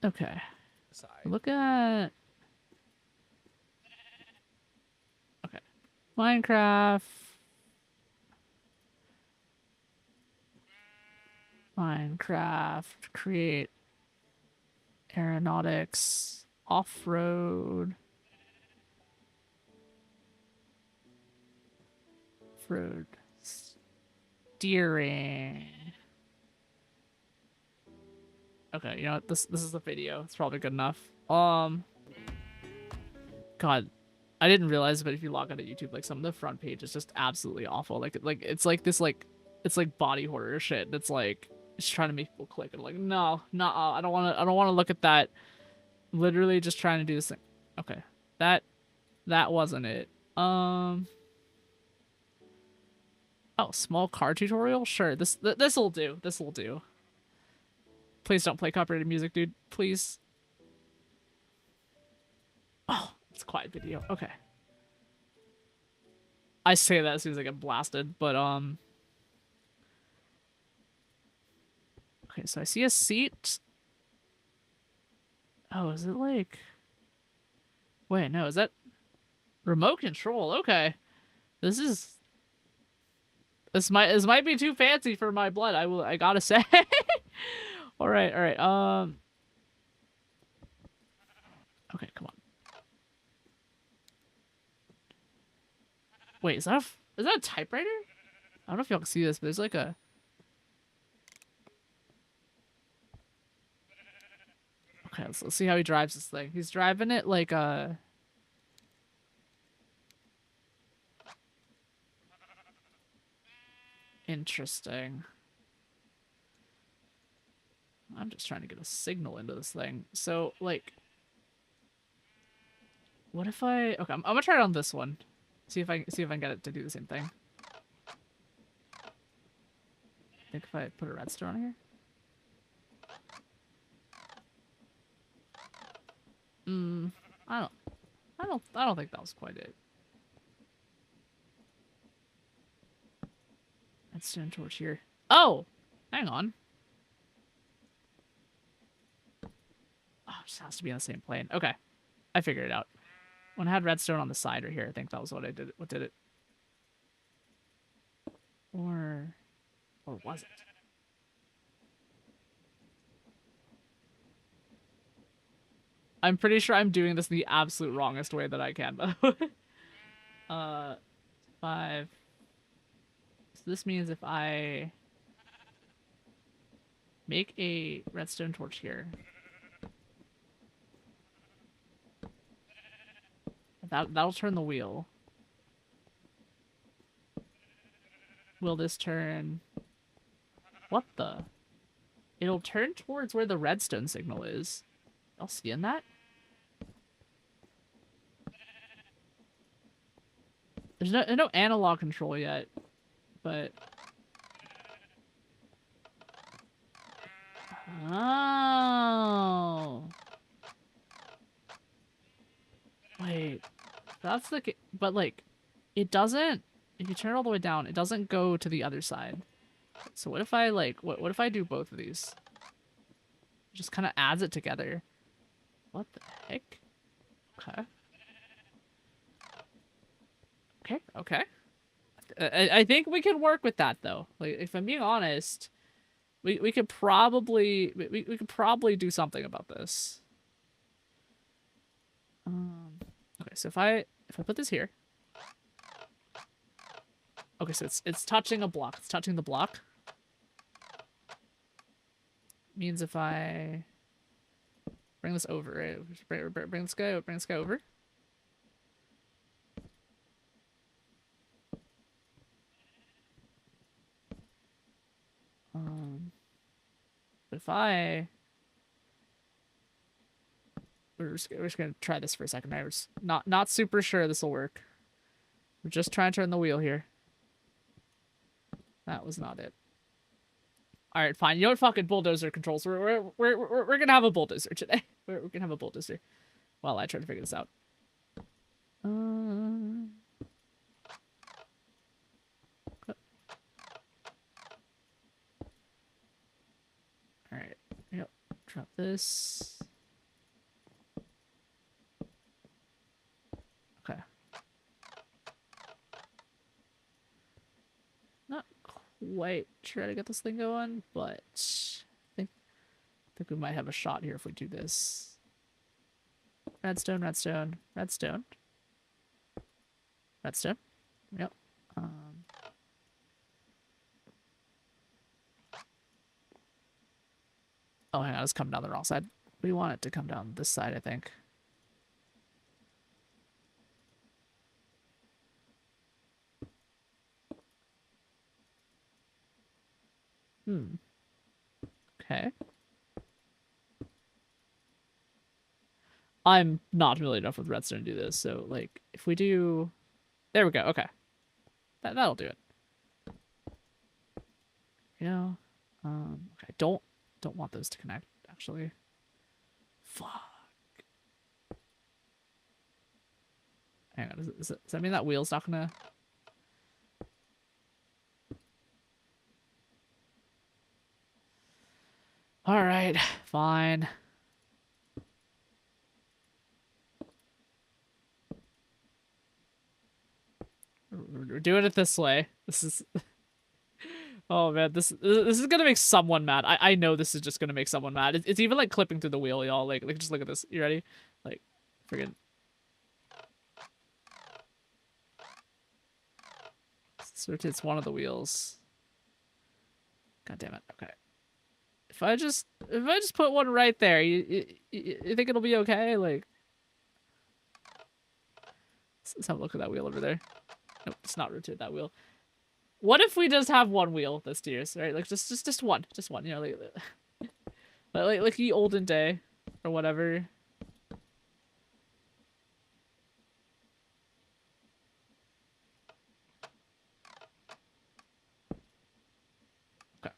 Okay. Side. Look at... Okay. Minecraft. Create aeronautics, off-road, off-road, steering. Okay, you know what? This is the video. It's probably good enough. God, I didn't realize, but if you log out of YouTube, like some of the front page is just absolutely awful. Like it's like this it's like body horror shit. It's like it's trying to make people click and like no, I don't want to look at that. Literally just trying to do this thing. Okay, that wasn't it. Oh, small car tutorial. Sure, this'll do. This'll do. Please don't play copyrighted music, dude. Please. Oh, it's a quiet video. Okay. I say that as soon as I get blasted, but okay, so I see a seat. Oh, is it like... Wait, no, is that... Remote control, okay. This might be too fancy for my blood, I gotta say. Alright. Okay, come on. Wait, is that a typewriter? I don't know if y'all can see this, but there's like a... Okay, let's see how he drives this thing. He's driving it like a... Interesting. I'm just trying to get a signal into this thing. So, like... What if I... Okay, I'm gonna try it on this one. See if I can get it to do the same thing. I think if I put a redstone on here. I don't think that was quite it. Redstone torch here. Oh! Hang on. Oh, it just has to be on the same plane. Okay. I figured it out. When I had redstone on the side right here, I think that was what I did. What did it? Or was it? I'm pretty sure I'm doing this the absolute wrongest way that I can, by the way. 5. So this means if I make a redstone torch here. That'll turn the wheel. Will this turn? What the? It'll turn towards where the redstone signal is. Y'all seeing that? There's no analog control yet, but... Oh. Wait. That's the... But, like, it doesn't... If you turn it all the way down, it doesn't go to the other side. So what if I, like... What if I do both of these? It just kind of adds it together. What the heck? Okay. Okay. I think we can work with that, though. Like, if I'm being honest... We could probably we could probably do something about this. Okay, so if I put this here. Okay, so it's touching a block. It's touching the block. Means if I bring this over, right? Bring this guy over. But if we're just gonna try this for a second. I was not super sure this will work. We're just trying to turn the wheel here. That was not it. All right, fine. You know what? Fucking bulldozer controls. We're gonna have a bulldozer today. We're gonna have a bulldozer while I try to figure this out. All right. Yep. Drop this. Okay. Not quite sure to get this thing going, but I think we might have a shot here if we do this. Redstone. Yep. Oh, hang on, it's coming down the wrong side. We want it to come down this side, I think. Okay. I'm not familiar enough with redstone to do this, so, like, if we do... There we go, okay. That'll do it. You know? Okay, don't want those to connect, actually. Fuck. Hang on, does that mean that wheel's not gonna... Alright, fine. We're doing it this way. This is... Oh man, this is gonna make someone mad. I know this is just gonna make someone mad. It's even like clipping through the wheel, y'all. Like just look at this. You ready? Like, friggin'. So it's one of the wheels. God damn it. Okay. If I just put one right there, you think it'll be okay? Like, let's have a look at that wheel over there. Nope, it's not rotate that wheel. What if we just have one wheel that steers, right? Like just one, you know, like the olden day or whatever. Okay.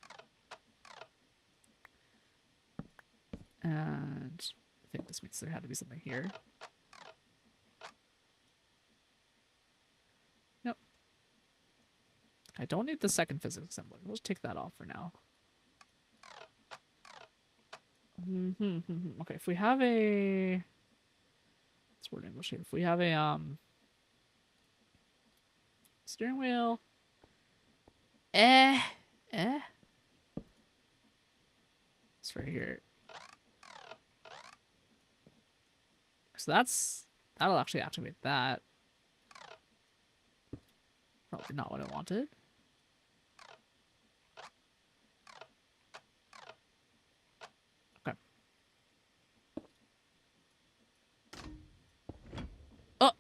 And I think this means there had to be something here. Nope. I don't need the second physics assembly. We'll just take that off for now. Okay, if we have a... Let's word English here. If we have a, steering wheel... It's right here. So that'll actually activate that. Probably not what I wanted. Okay. Oh!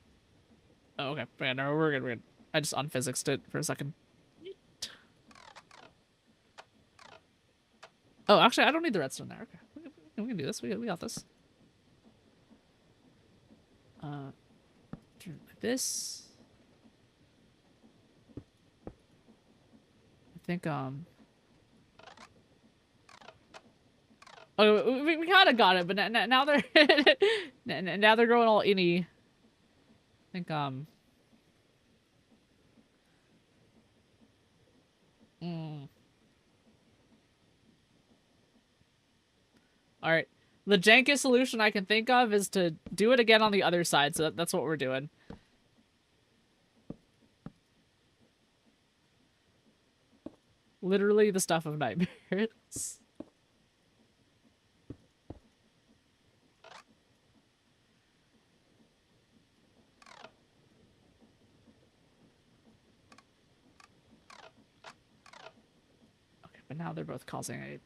Oh, okay. Yeah, no, we're good. We're good. I just unphysicsed it for a second. Oh, actually, I don't need the redstone there. Okay, we can do this. We got this. Turn like this. I think Oh, we kind of got it, but now they're now they're growing all inny. I think All right. The jankest solution I can think of is to do it again on the other side. So that's what we're doing. Literally the stuff of nightmares. Okay, but now they're both causing a...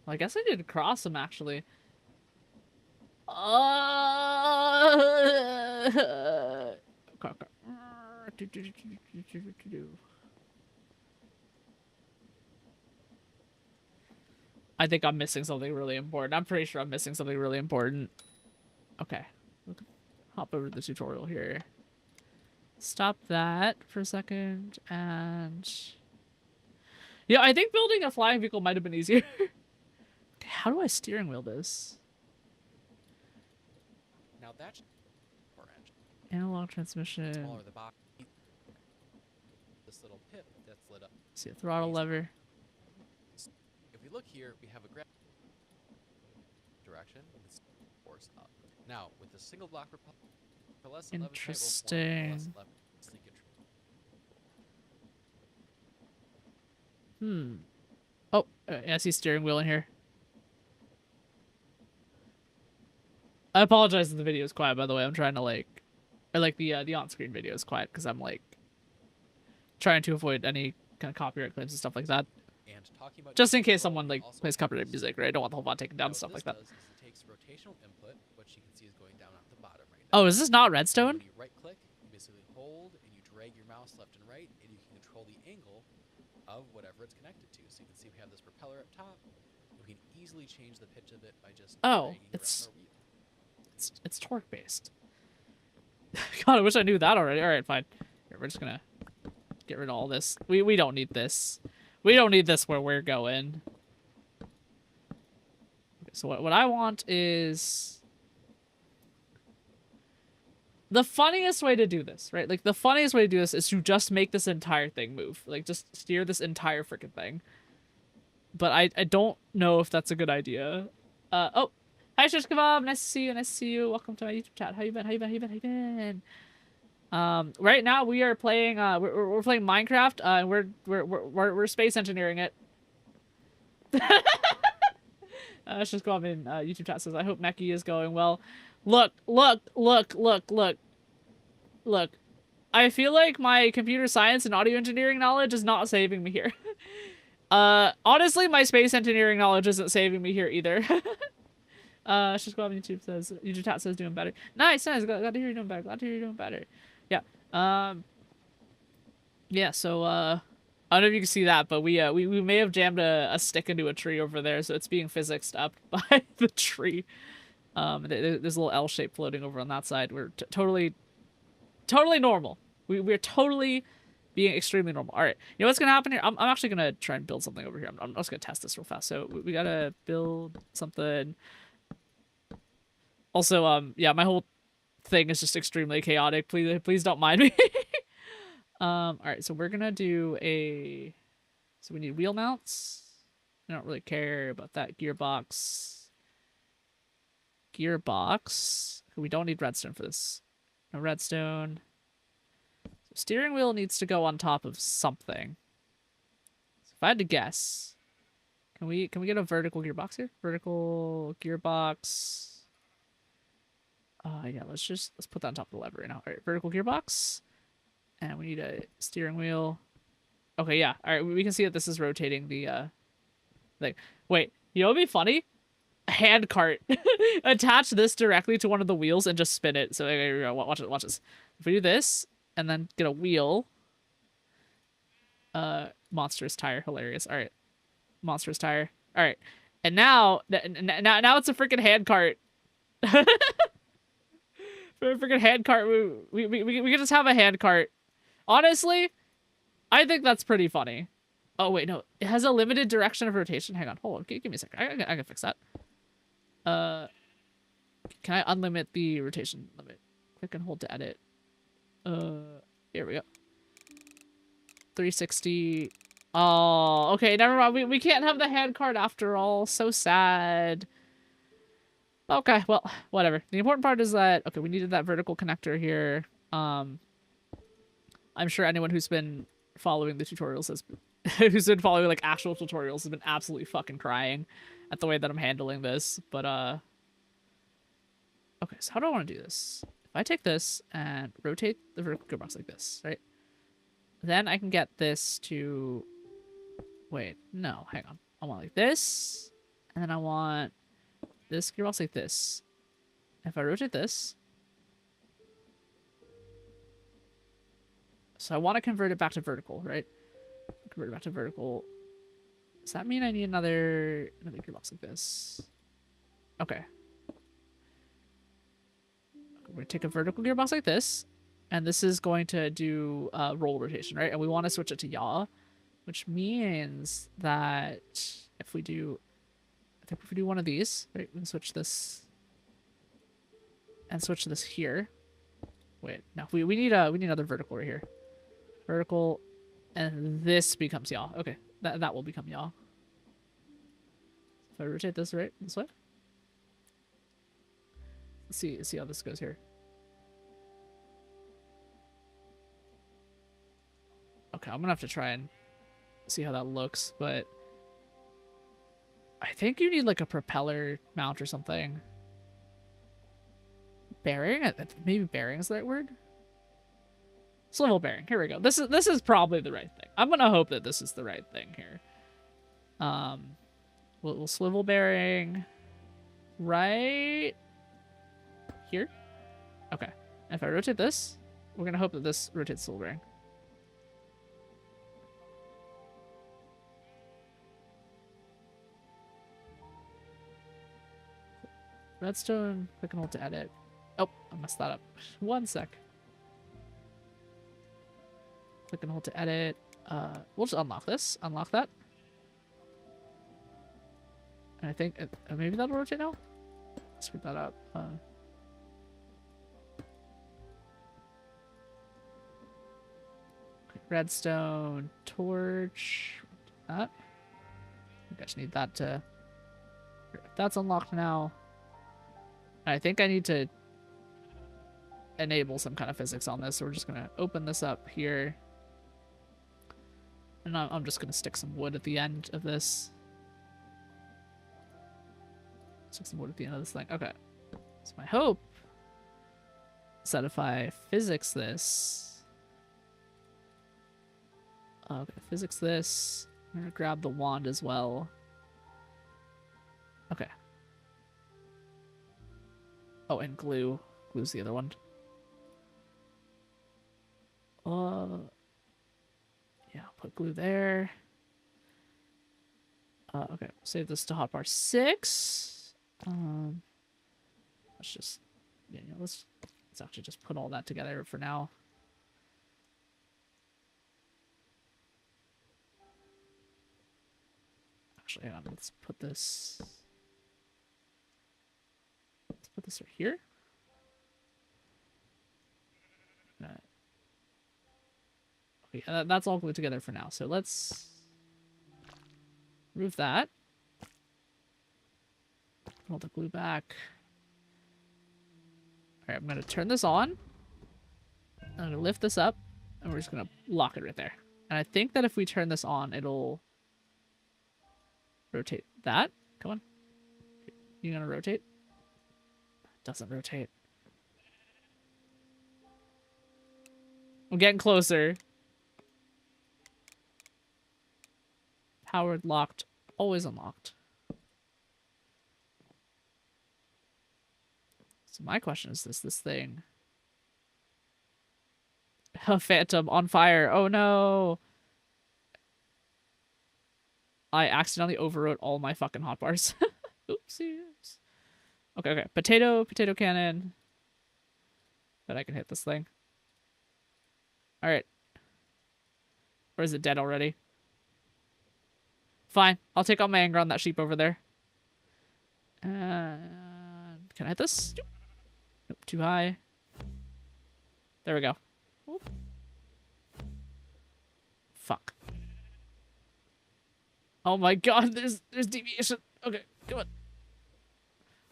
Well, I guess I did cross them, actually. I think I'm missing something really important. I'm pretty sure I'm missing something really important. Okay. Hop over to the tutorial here. Stop that for a second, and... Yeah, I think building a flying vehicle might have been easier. Okay, how do I steering wheel this? Now that's for engine. Analog transmission. Smaller the box. This little pip that's lit up. See a throttle lever. If we look here, we have a direction with the force up. Now, with the single block propulsion, Interesting. Oh, I see steering wheel in here. I apologize if the video is quiet, by the way. I'm trying to the on-screen video is quiet because I'm trying to avoid any kind of copyright claims and stuff like that. And talking about just in case someone plays copyright music, right? I don't want the whole VOD taken down and stuff like that. It takes rotational input, which you can see is going down at the bottom right now. Oh, is this not redstone? When you right click, you basically hold and you drag your mouse left and right, and you can control the angle of whatever it's connected to. So you can see we have this propeller up top. We can easily change the pitch of it by just dragging around our wheel. It's torque based. God, I wish I knew that already. All right, fine. Here, we're just gonna get rid of all this. We don't need this. We don't need this where we're going. Okay, so what I want is the funniest way to do this, right? Like the funniest way to do this is to just make this entire thing move. Like just steer this entire freaking thing. But I don't know if that's a good idea. Oh, hi Shish Kebab, nice to see you. Nice to see you. Welcome to my YouTube chat. How you been? How you been? How you been? How you been? Right now we are playing we're playing Minecraft, and we're space engineering it. Let's just go up in YouTube chat says I hope Meki is going well. Look. I feel like my computer science and audio engineering knowledge is not saving me here. Honestly, my space engineering knowledge isn't saving me here either. Just go up on YouTube chat says doing better. Nice. Glad to hear you're doing better. Glad to hear you're doing better. Yeah. Yeah, so, I don't know if you can see that, but we may have jammed a stick into a tree over there, so it's being physicsed up by the tree. There's a little L shape floating over on that side. We're totally normal. We're totally being extremely normal. All right, you know what's gonna happen here? I'm actually gonna try and build something over here. I'm just gonna test this real fast. So we gotta build something. Also, yeah, my whole thing is just extremely chaotic. Please don't mind me. All right, so we're gonna do so we need wheel mounts. I don't really care about that. Gearbox. We don't need redstone for this. No redstone. So steering wheel needs to go on top of something. So if I had to guess, can we get a vertical gearbox here? Vertical gearbox. Yeah, let's put that on top of the lever right now. All right, vertical gearbox. And we need a steering wheel. Okay, yeah. All right, we can see that this is rotating the thing. Wait, you know what'd be funny? A hand cart. Attach this directly to one of the wheels and just spin it. So watch this. if we do this and then get a wheel, monstrous tire, hilarious. All right, monstrous tire. All right, and now it's a freaking hand cart. Freaking hand cart. We can just have a hand cart. Honestly, I think that's pretty funny. Oh wait, no, it has a limited direction of rotation. Hang on, hold on, give me a second. I can fix that. Can I unlimit the rotation limit? Click and hold to edit. Here we go. 360. Oh, okay, never mind. We can't have the hand cart after all. So sad. Okay, well, whatever. The important part is that, okay, we needed that vertical connector here. I'm sure anyone who's been following the tutorials has who's been following like actual tutorials has been absolutely fucking crying at the way that I'm handling this. But okay, so how do I want to do this? If I take this and rotate the vertical gearbox like this, right? Then I can get this to... Wait, no, hang on. I want like this, and then I want this gearbox like this. If I rotate this... So I want to convert it back to vertical, right? Convert it back to vertical. Does that mean I need another gearbox like this? Okay. We're going to take a vertical gearbox like this, and this is going to do roll rotation, right? And we want to switch it to yaw, which means that if we do, I think if we do one of these, right, we can switch this and switch this here. Wait, no, we need another vertical right here. Vertical, and this becomes yaw. Okay, that will become yaw. If I rotate this right this way, let's see how this goes here. Okay, I'm gonna have to try and see how that looks, but I think you need like a propeller mount or something. Bearing? Maybe bearing is the right word. Swivel bearing. Here we go. This is probably the right thing. I'm gonna hope that this is the right thing here. We'll swivel bearing right here. Okay. And if I rotate this, we're gonna hope that this rotates swivel bearing. Redstone. Click and hold to edit. Oh, I messed that up. One sec. Click and hold to edit. We'll just unlock this. Unlock that. And I think maybe that'll rotate now. Screw that up. Redstone torch. That. I just need that to. That's unlocked now. I think I need to enable some kind of physics on this, so we're just gonna open this up here. And I'm just going to stick some wood at the end of this. Stick some wood at the end of this thing. Okay. So my hope is that if I physics this... Okay, physics this. I'm going to grab the wand as well. Okay. Oh, and glue. Glue's the other one. Yeah, put glue there. Okay, save this to hotbar 6. Let's just, yeah, let's actually just put all that together for now. Actually, hang on, let's put this right here. Okay, that's all glued together for now. So let's remove that. Pull the glue back. All right, I'm going to turn this on. I'm going to lift this up, and we're just going to lock it right there. And I think that if we turn this on, it'll rotate that. Come on. You going to rotate? It doesn't rotate. I'm getting closer. Powered, locked, always unlocked. So my question is this thing A phantom on fire. Oh no. I accidentally overwrote all my fucking hotbars. Oopsies. Okay, okay. Potato cannon. Bet I can hit this thing. Alright. Or is it dead already? Fine. I'll take out my anger on that sheep over there. Can I hit this? Nope, too high. There we go. Oop. Fuck. Oh my god, there's deviation. Okay, come on.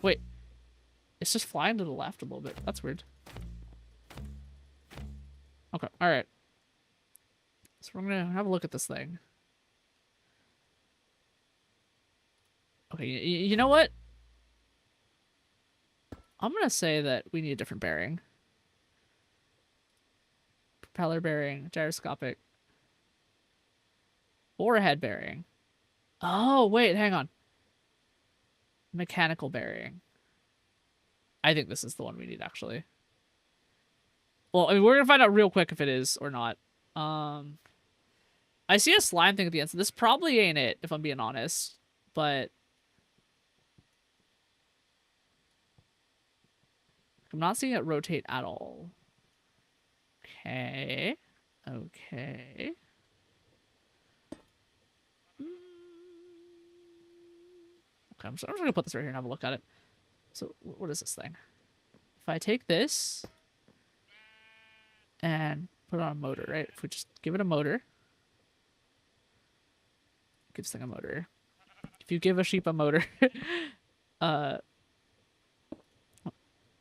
Wait. It's just flying to the left a little bit. That's weird. Okay, alright. So we're gonna have a look at this thing. Okay, you know what? I'm gonna say that we need a different bearing. Propeller bearing, gyroscopic. Or a head bearing. Oh, wait, hang on. Mechanical bearing. I think this is the one we need, actually. Well, I mean, we're gonna find out real quick if it is or not. I see a slime thing at the end, so this probably ain't it, if I'm being honest. But I'm not seeing it rotate at all. Okay. Okay. Okay, I'm just gonna put this right here and have a look at it. So, what is this thing? If I take this and put it on a motor, right? If we just give it a motor, give this thing a motor. If you give a sheep a motor, let's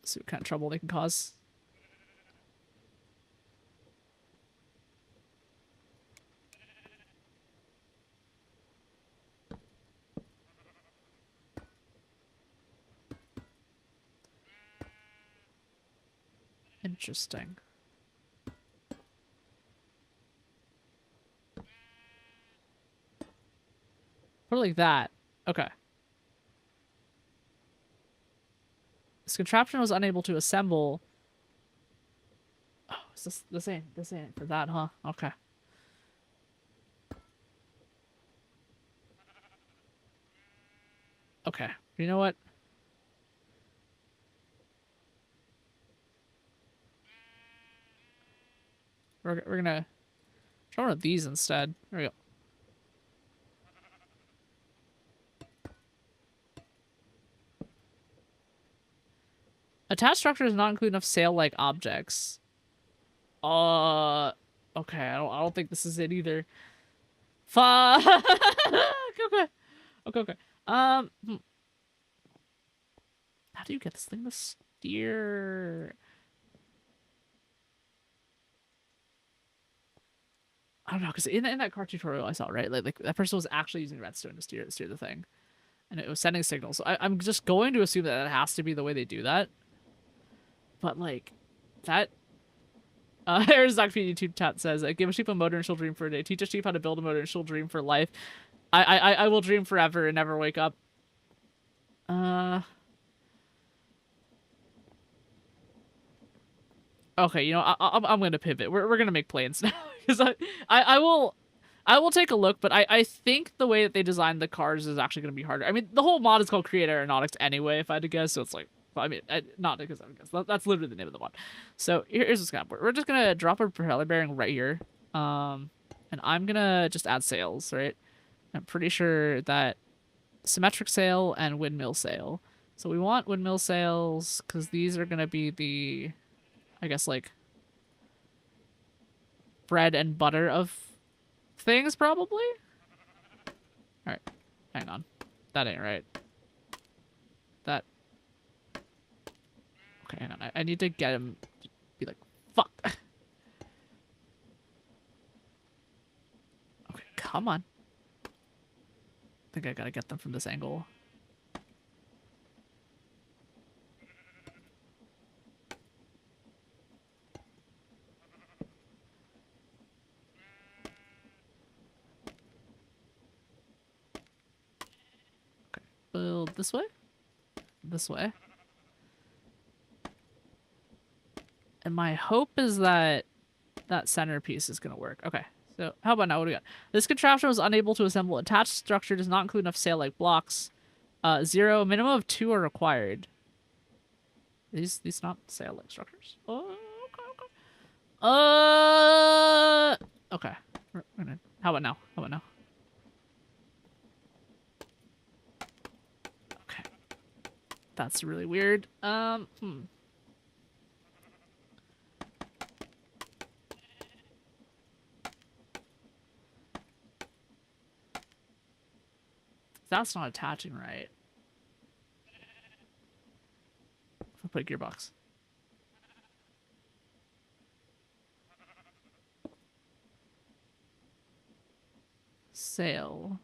see what kind of trouble they can cause. Interesting. Put it like that. Okay. This contraption was unable to assemble. Oh, is this ain't for that, huh? Okay. Okay. You know what? We're gonna try one of these instead. There we go. Attached structure does not include enough sail-like objects. Okay. I don't think this is it either. Fuck. Okay. Okay. How do you get this thing to steer? I don't know, because in that car tutorial I saw, right, like that person was actually using redstone to steer the thing, and it was sending signals. So I'm just going to assume that has to be the way they do that. But like, that. Here's Zach YouTube chat says, "Give a sheep a motor and she'll dream for a day. Teach a sheep how to build a motor and she'll dream for life. I will dream forever and never wake up." Okay, you know, I'm gonna pivot. We're gonna make plans now because I will take a look, but I think the way that they designed the cars is actually gonna be harder. I mean, the whole mod is called Create Aeronautics anyway, if I had to guess. So it's like, I mean, not because I would guess. That's literally the name of the mod. So here's what's gonna happen. We're just gonna drop a propeller bearing right here, and I'm gonna just add sails, right? I'm pretty sure that symmetric sail and windmill sail. So we want windmill sails because these are gonna be the, I guess, like, bread and butter of things, probably? Alright. Hang on. That ain't right. That... Okay, hang on. I need to get him to be like, fuck. Okay, come on. I think I gotta get them from this angle. Build this way, this way, and my hope is that that centerpiece is gonna work. Okay. So how about now? What do we got? This contraption was unable to assemble. Attached structure does not include enough sail-like blocks. 0. Minimum of 2 are required. These not sail-like structures. Oh, okay. Okay. We're gonna. How about now? How about now? Okay. That's really weird. That's not attaching right. I'll put a gearbox. Sail.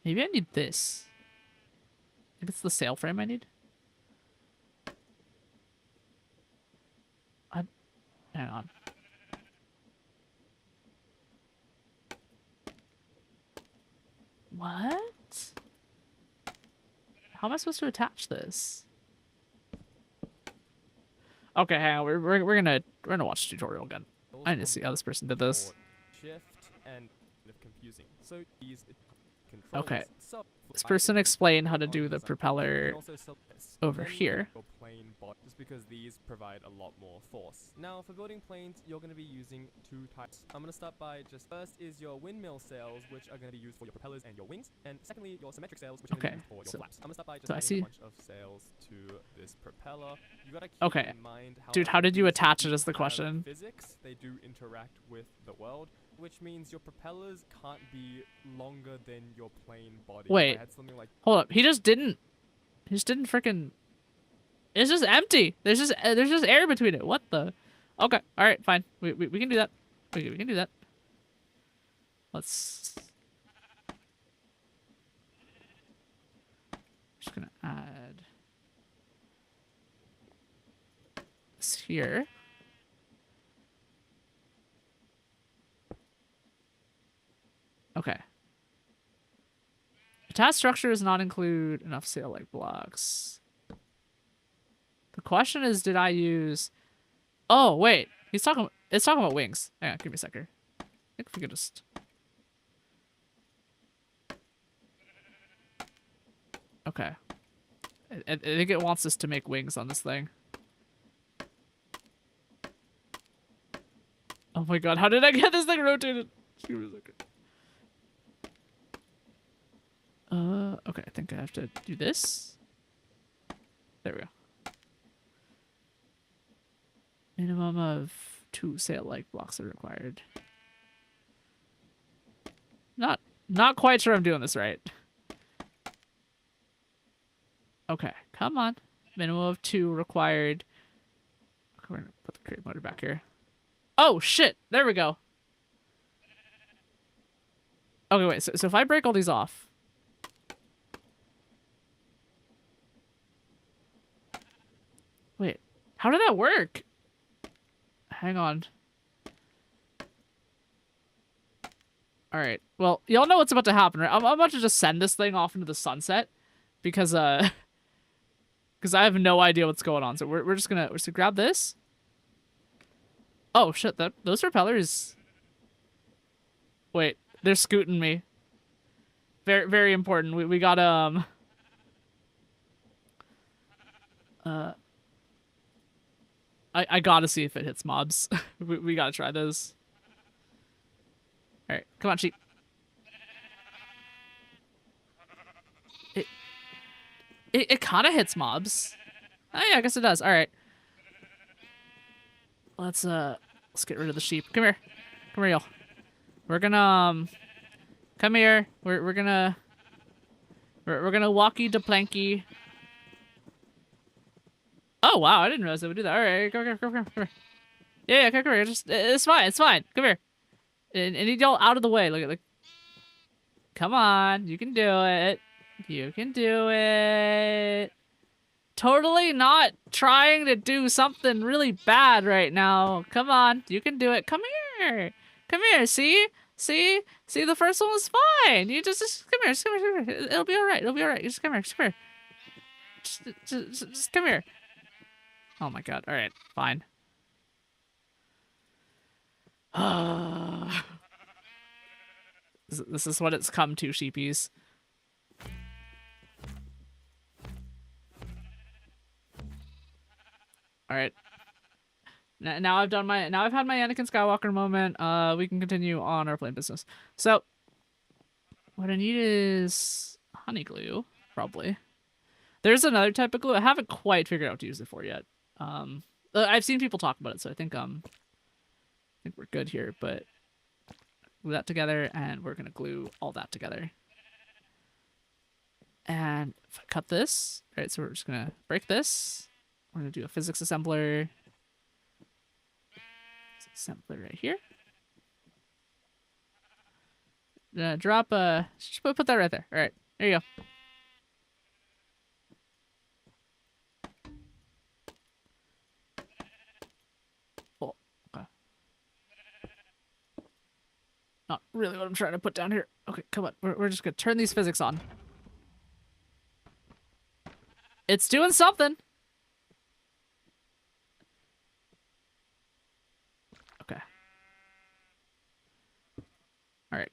Maybe I need this. I think it's the sail frame I need. Hang on. What? How am I supposed to attach this? Okay, hang on. We're gonna watch the tutorial again. I need to see how this person did this. Shift and confusing. So these okay. This person explained how to do the propeller over here. Just because these provide a lot more force. Now for building planes, you're going to be using 2 types. I'm going to start by just first is your windmill sails, which are going to be used for your propellers and your wings, and secondly your symmetric sails, which are going to be used for your flaps. I'm going to start by just adding a bunch of sails to this propeller. You got to keep in mind how did you attach it is the question. Physics, they do interact with the world, which means your propellers can't be longer than your plane body. Wait, like hold up. He just didn't freaking. It's just empty. There's just air between it. What the? Okay. All right. Fine. We can do that. We can do that. Let's. Just gonna add this here. Okay. Attached structure does not include enough sail-like blocks. The question is, did I use... Oh, wait. It's talking about wings. Hang on, give me a second. I think we could just... Okay. I think it wants us to make wings on this thing. Oh my god, how did I get this thing rotated? Just give me a second. Okay, I think I have to do this. There we go. Minimum of 2 sail-like blocks are required. Not quite sure I'm doing this right. Okay, come on. Minimum of 2 required. We're gonna put the create motor back here. Oh shit! There we go. Okay, wait. So if I break all these off. Wait, how did that work? Hang on. All right. Well, y'all know what's about to happen, right? I'm about to just send this thing off into the sunset because I have no idea what's going on. So we're just gonna grab this. Oh shit! Those propellers. Wait, they're scooting me. Very very important. We got I gotta see if it hits mobs. we gotta try those. All right, come on, sheep. It kind of hits mobs. Oh yeah, I guess it does. All right. Let's get rid of the sheep. Come here, y'all. We're gonna come here. We're gonna walkie to planky. Oh wow, I didn't realize I would do that. All right, come here. Yeah, come here. It's fine. Come here. And need y'all out of the way. Look. Come on, you can do it. You can do it. Totally not trying to do something really bad right now. Come on, you can do it. Come here. See, the first one was fine. You just come here. It'll be all right. Just come here. Just come here. Oh my god. All right, fine. This is what it's come to, sheepies. All right. Now I've had my Anakin Skywalker moment. We can continue on our plane business. So, what I need is honey glue, probably. There's another type of glue. I haven't quite figured out what to use it for yet. I've seen people talk about it, so I think we're good here. But glue that together, and we're gonna glue all that together. And if I cut this, all right, so we're just gonna break this. We're gonna do a physics assembler. Assembler right here. Drop just put that right there. All right, there you go. Oh, okay. Not really what I'm trying to put down here. Okay, come on. We're just gonna turn these physics on. It's doing something. Okay. All right.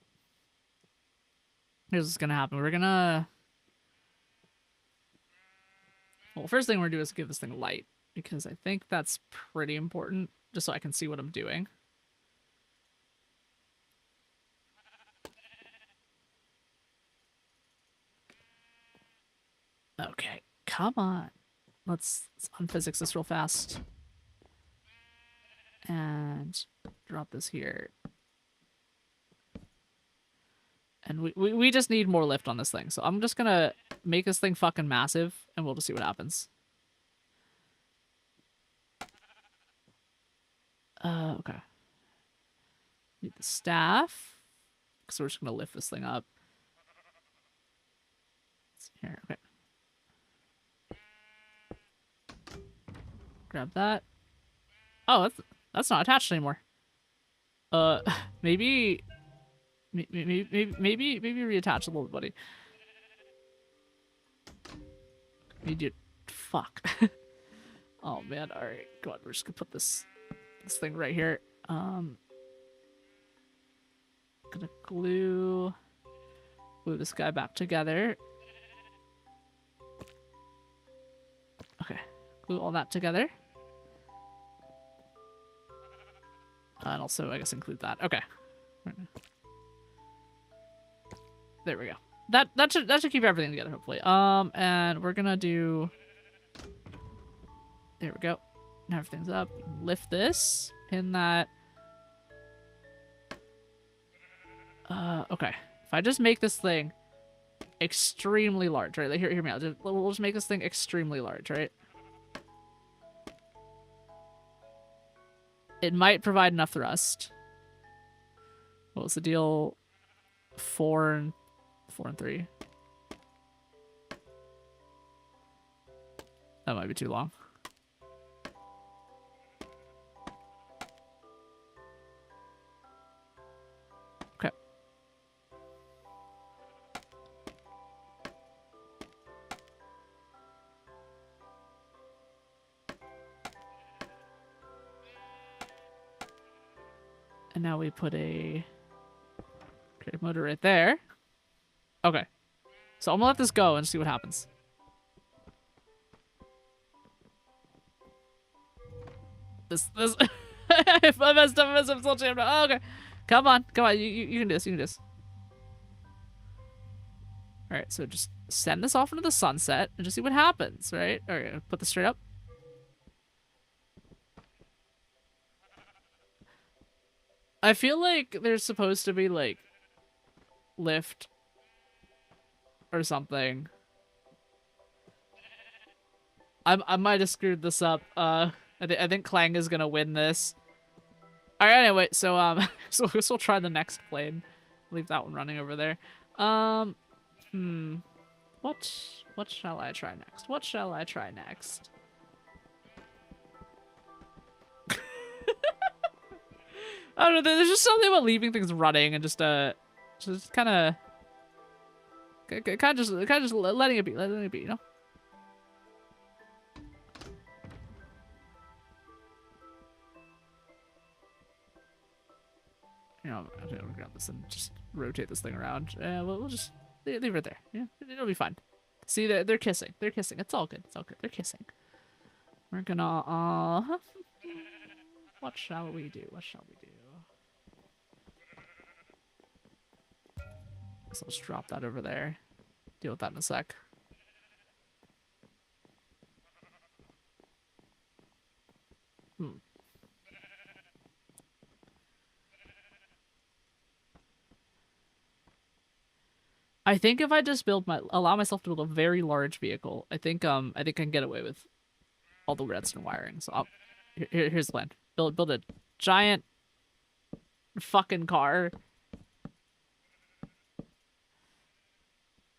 Here's what's gonna happen. We're gonna... Well, first thing we're gonna do is give this thing light, because I think that's pretty important, just so I can see what I'm doing. Okay, come on. Let's unphysics this real fast. And drop this here. And we just need more lift on this thing. So I'm just gonna make this thing fucking massive, and we'll just see what happens. Okay. Need the staff. So we're just gonna lift this thing up. Here, okay. Grab that. Oh, that's not attached anymore. Maybe reattach a little bit, buddy. Need you. Fuck. Oh man. All right. Go on. We're just gonna put this thing right here. Gonna glue this guy back together. Okay. Glue all that together. And also, I guess, include that. Okay. There we go. That should keep everything together, hopefully. And we're gonna do... There we go. Now everything's up. Lift this. Pin that. Okay. If I just make this thing extremely large, right? Like, hear me out. We'll just make this thing extremely large, right? It might provide enough thrust. What was the deal? 4 and 3. That might be too long. Okay. And now we put a creative motor right there. Okay. So I'm gonna let this go and see what happens. This if I messed up, I'm still jammed up. Oh, okay. Come on. You can do this. You can do this. Alright, so just send this off into the sunset and just see what happens, right? Alright, put this straight up. I feel like there's supposed to be, like, lift or something. I might have screwed this up. I think Clang is gonna win this. Alright, anyway, so so we'll try the next plane. Leave that one running over there. What shall I try next? What shall I try next? I don't know, there's just something about leaving things running and just kind of just letting it be, you know? You know, I'm gonna grab this and just rotate this thing around. We'll just leave it there. Yeah, it'll be fine. See, they're kissing. They're kissing. It's all good. It's all good. They're kissing. We're gonna what shall we do? What shall we do? So let's drop that over there. Deal with that in a sec. I think if I just allow myself to build a very large vehicle, I think I can get away with all the redstone wiring. So here's the plan: build a giant fucking car.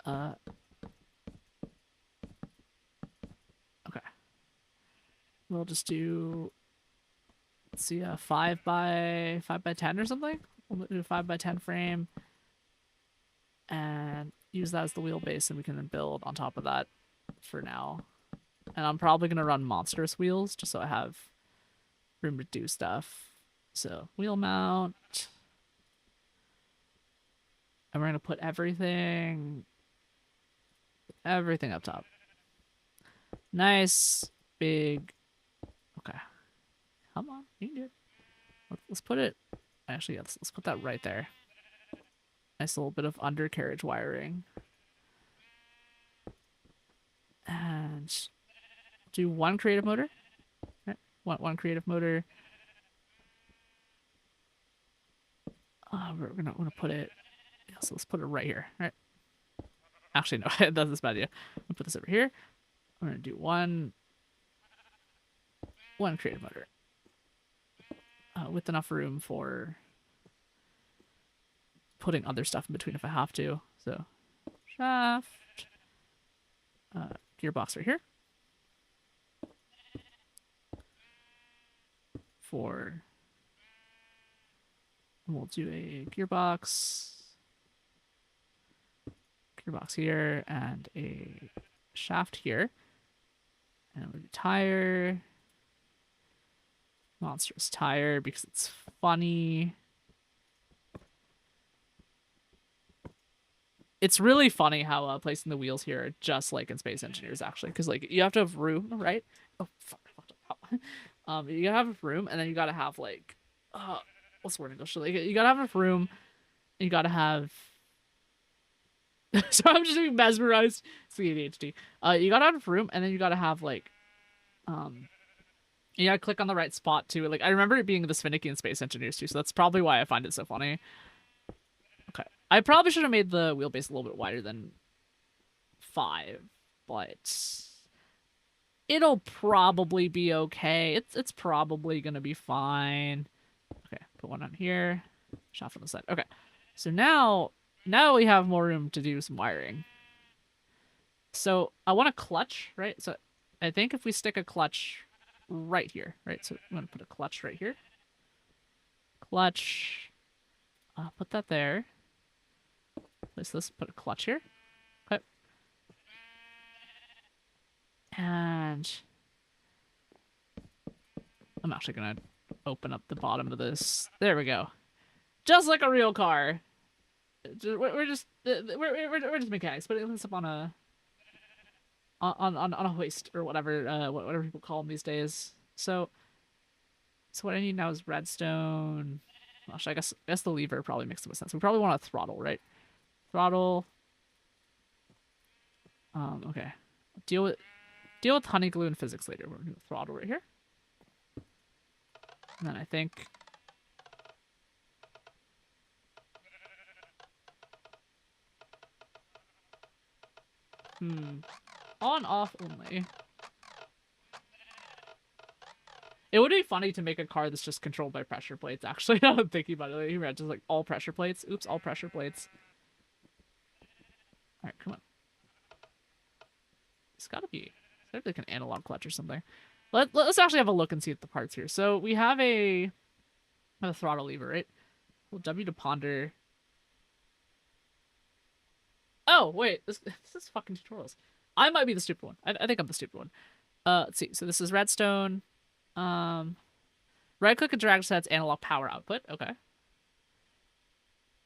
Okay. We'll just do, let's see, a 5x10 or something. We'll do a 5x10 frame, and use that as the wheelbase, and we can then build on top of that for now. And I'm probably gonna run monstrous wheels just so I have room to do stuff. So wheel mount, and we're gonna put everything up top. Nice big. Okay, come on, you can do it. Let's put it. Actually, yeah, let's put that right there. Nice little bit of undercarriage wiring. And do one creative motor. Right. One creative motor. We're gonna put it. Yeah, so let's put it right here. Right. Actually, no, that's a bad idea. I'll put this over here. I'm gonna do one creative motor. With enough room for putting other stuff in between if I have to. So shaft, gearbox right here. We'll do a gearbox here, and a shaft here, and we'll do tire, monstrous tire because it's funny. It's really funny how placing the wheels here are just like in Space Engineers, actually, because like you have to have room, right? Oh fuck! You gotta have room, and then you gotta have like, what's the word in English? Like, you gotta have room. You gotta have. So I'm just being mesmerized. It's the ADHD. You gotta have room, and then you gotta have like, you gotta click on the right spot too. Like I remember it being this finicky in Space Engineers too, so that's probably why I find it so funny. Okay, I probably should have made the wheelbase a little bit wider than 5, but it'll probably be okay. It's probably gonna be fine. Okay, put one on here. Shaft on the side. Okay, so now we have more room to do some wiring. So I want a clutch, right? So I think if we stick a clutch right here, right? So I'm gonna put a clutch right here. Clutch. Put that there. Place this. Put a clutch here. Okay. And I'm actually gonna open up the bottom of this. There we go. Just like a real car. We're just mechanics, but it's up on a hoist or whatever whatever people call them these days. So what I need now is redstone. Gosh, I guess the lever probably makes the most sense. We probably want a throttle, right? Throttle. Okay. Deal with honey glue and physics later. We're gonna do a throttle right here. And then I think on off only. It would be funny to make a car that's just controlled by pressure plates, actually. Now I'm thinking about it. Just like all pressure plates. Oops, all pressure plates. Alright, come on. It's gotta be like an analog clutch or something. Let's actually have a look and see at the parts here. So we have a throttle lever, right? Well, W to ponder. Oh, wait. This is fucking tutorials. I might be the stupid one. I think I'm the stupid one. Let's see. So this is redstone. Right click and drag sets analog power output. Okay.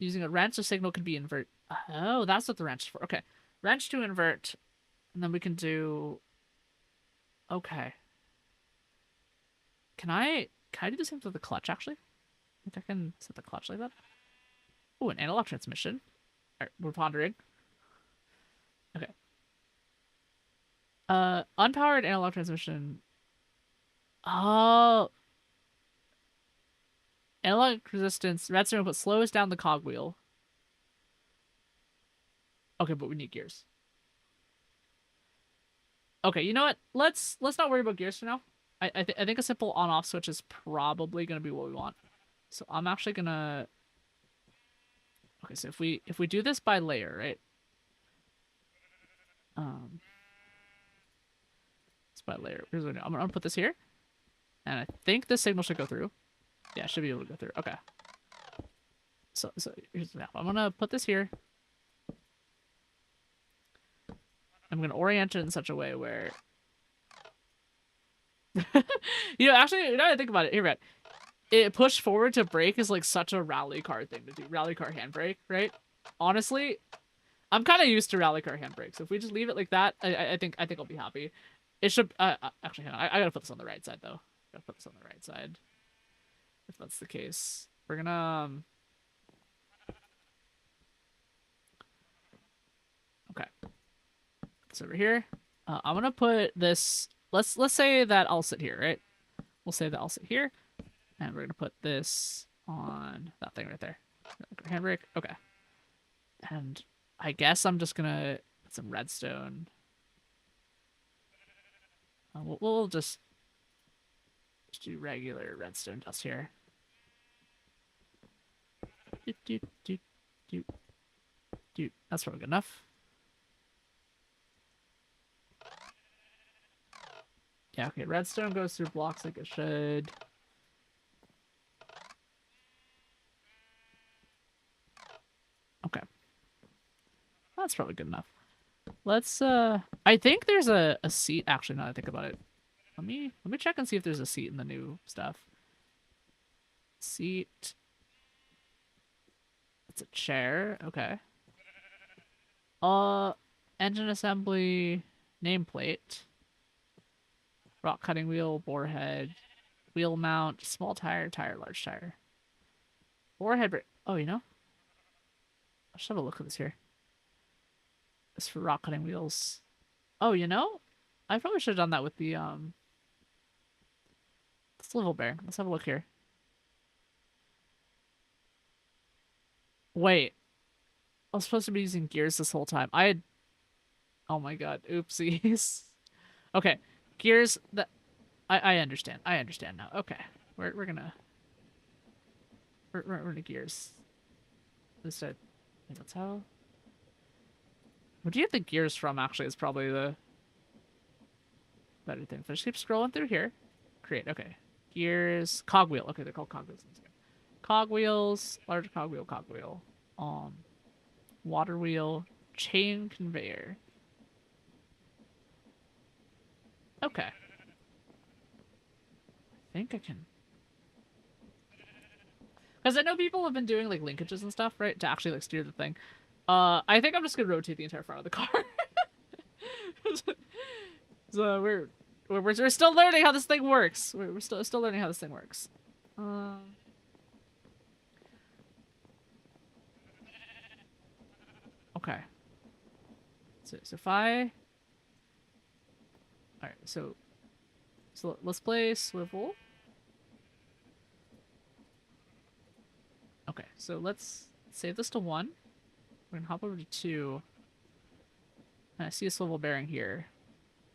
Using a wrench, the signal could be invert. Oh, that's what the wrench is for. Okay. Wrench to invert. And then we can do... Okay. Can I do the same with the clutch, actually? I think I can set the clutch like that. Oh, an analog transmission. All right, we're pondering. Okay. Unpowered analog transmission. Oh. Analog resistance. Redstone input slows down the cogwheel. Okay, but we need gears. Okay, you know what? Let's not worry about gears for now. I think a simple on-off switch is probably gonna be what we want. So I'm actually gonna... Okay, so if we do this by layer, right? It's by layer. Here's what I'm gonna put this here, and I think the signal should go through. Yeah, should be able to go through. Okay. So here's the map. I'm gonna put this here. I'm gonna orient it in such a way where, actually, now that I think about it, here, Brad, it push forward to brake is like such a rally car thing to do. Rally car handbrake, right? Honestly, I'm kind of used to rally car handbrake, so if we just leave it like that, I think I'll be happy. It should actually, hang on. I gotta put this on the right side though. Gotta put this on the right side. If that's the case, we're gonna okay. So over here, I'm gonna put this. Let's say that I'll sit here, right? We'll say that I'll sit here, and we're gonna put this on that thing right there. Handbrake. Okay. And I guess I'm just gonna put some redstone. We'll just do regular redstone dust here. That's probably good enough. Yeah, okay, redstone goes through blocks like it should. Okay. That's probably good enough. Let's I think there's a seat actually now that I think about it. Let me check and see if there's a seat in the new stuff. Seat. It's a chair, okay. Engine assembly, nameplate. Rock cutting wheel, bore head, wheel mount, small tire, large tire. Bore head, oh, I'll just have a look at this here. This for rock cutting wheels. Oh, I probably should have done that with the swivel bearing. Let's have a look here. Wait. I was supposed to be using gears this whole time. Oh my god, oopsies. Okay, gears, I understand. I understand now. Okay. We're gonna gears. This that's how. Where do you get the gears from actually is probably the better thing. So just keep scrolling through here. Create, okay. Gears, cogwheel. Okay, they're called cogwheels. Cogwheels, large cogwheel. Water wheel, chain conveyor. Okay. I think I can. Because I know people have been doing like linkages and stuff, right, to actually like steer the thing. I think I'm just gonna rotate the entire front of the car. So we're still learning how this thing works. We're still learning how this thing works. Okay. So if I... Alright, so let's play swivel. Okay, so let's save this to 1. We're gonna hop over to 2. And I see a swivel bearing here.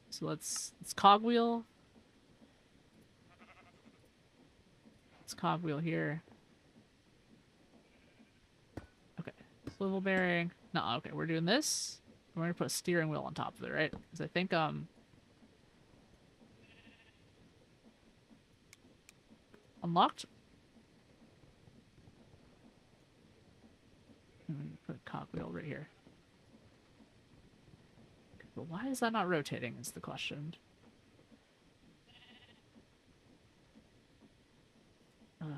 So let's cogwheel. Let's cogwheel here. Okay, swivel bearing. No, okay, we're doing this. We're gonna put a steering wheel on top of it, right? Because I think unlocked. Put a cogwheel right here. But why is that not rotating is the question.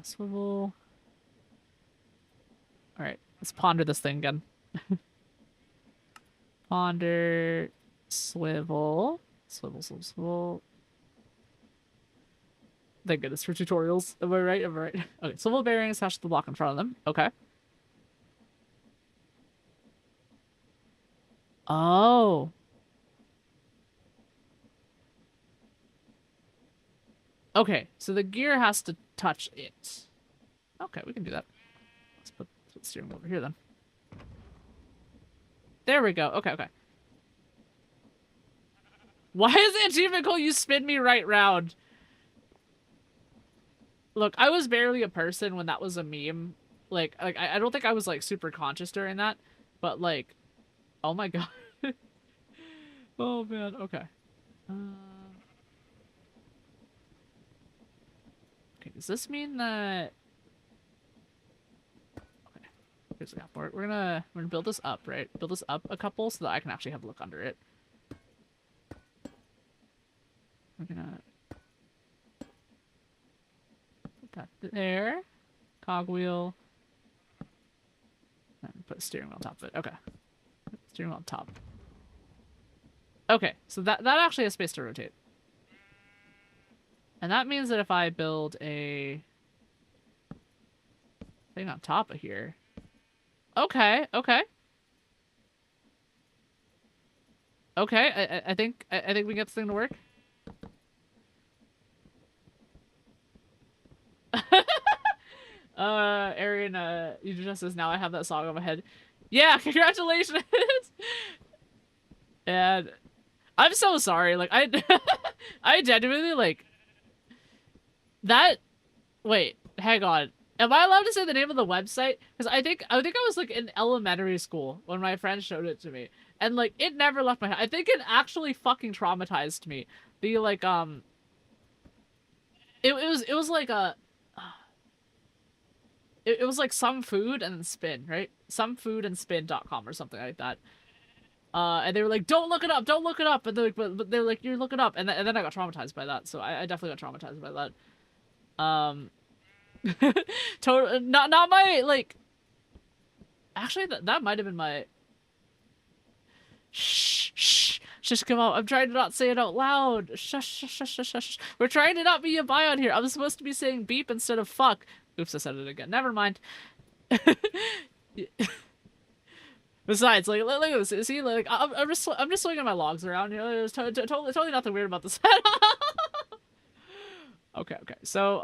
Swivel. Alright, Let's ponder this thing again. Ponder, swivel, swivel, swivel, swivel. Thank goodness for tutorials. Am I right? Am I right? Okay, swivel bearings attached to the block in front of them. Okay. Oh. Okay, so the gear has to touch it. Okay, we can do that. Let's put the steering wheel over here then. There we go. Okay, okay. Why is the achievement called "You Spin Me Right Round"? Look, I was barely a person when that was a meme. Like I don't think I was like super conscious during that, but like, oh my god. Oh man. Okay. Okay. Does this mean that? Okay. Here's the we're gonna build this up, right? Build this up a couple so that I can actually have a look under it. We're gonna put that there. Cogwheel. And put steering wheel on top of it. Okay. Steering wheel on top. Okay, so that actually has space to rotate. And that means that if I build a thing on top of here. Okay, okay. Okay, I think we get this thing to work. Arian, you just says now I have that song on my head. Yeah, congratulations! And I'm so sorry, like I genuinely like that. Wait, hang on. Am I allowed to say the name of the website? Because I think I was like in elementary school when my friend showed it to me, and like it never left my head. I think it actually fucking traumatized me. The like it was like a it was like some food and then spin, right? Some food and spin.com or something like that. And they were like, don't look it up, don't look it up. And they're like, but they're like, you're looking up. And then I got traumatized by that. So I definitely got traumatized by that. Total, not my, like, actually that might have been my, shh, just come out. I'm trying to not say it out loud. Shush. We're trying to not be a bion here. I'm supposed to be saying beep instead of fuck. Oops, I said it again. Never mind. Besides, like, look at this. See, like, I'm just swinging my logs around. You know, there's totally nothing weird about this. Okay. So,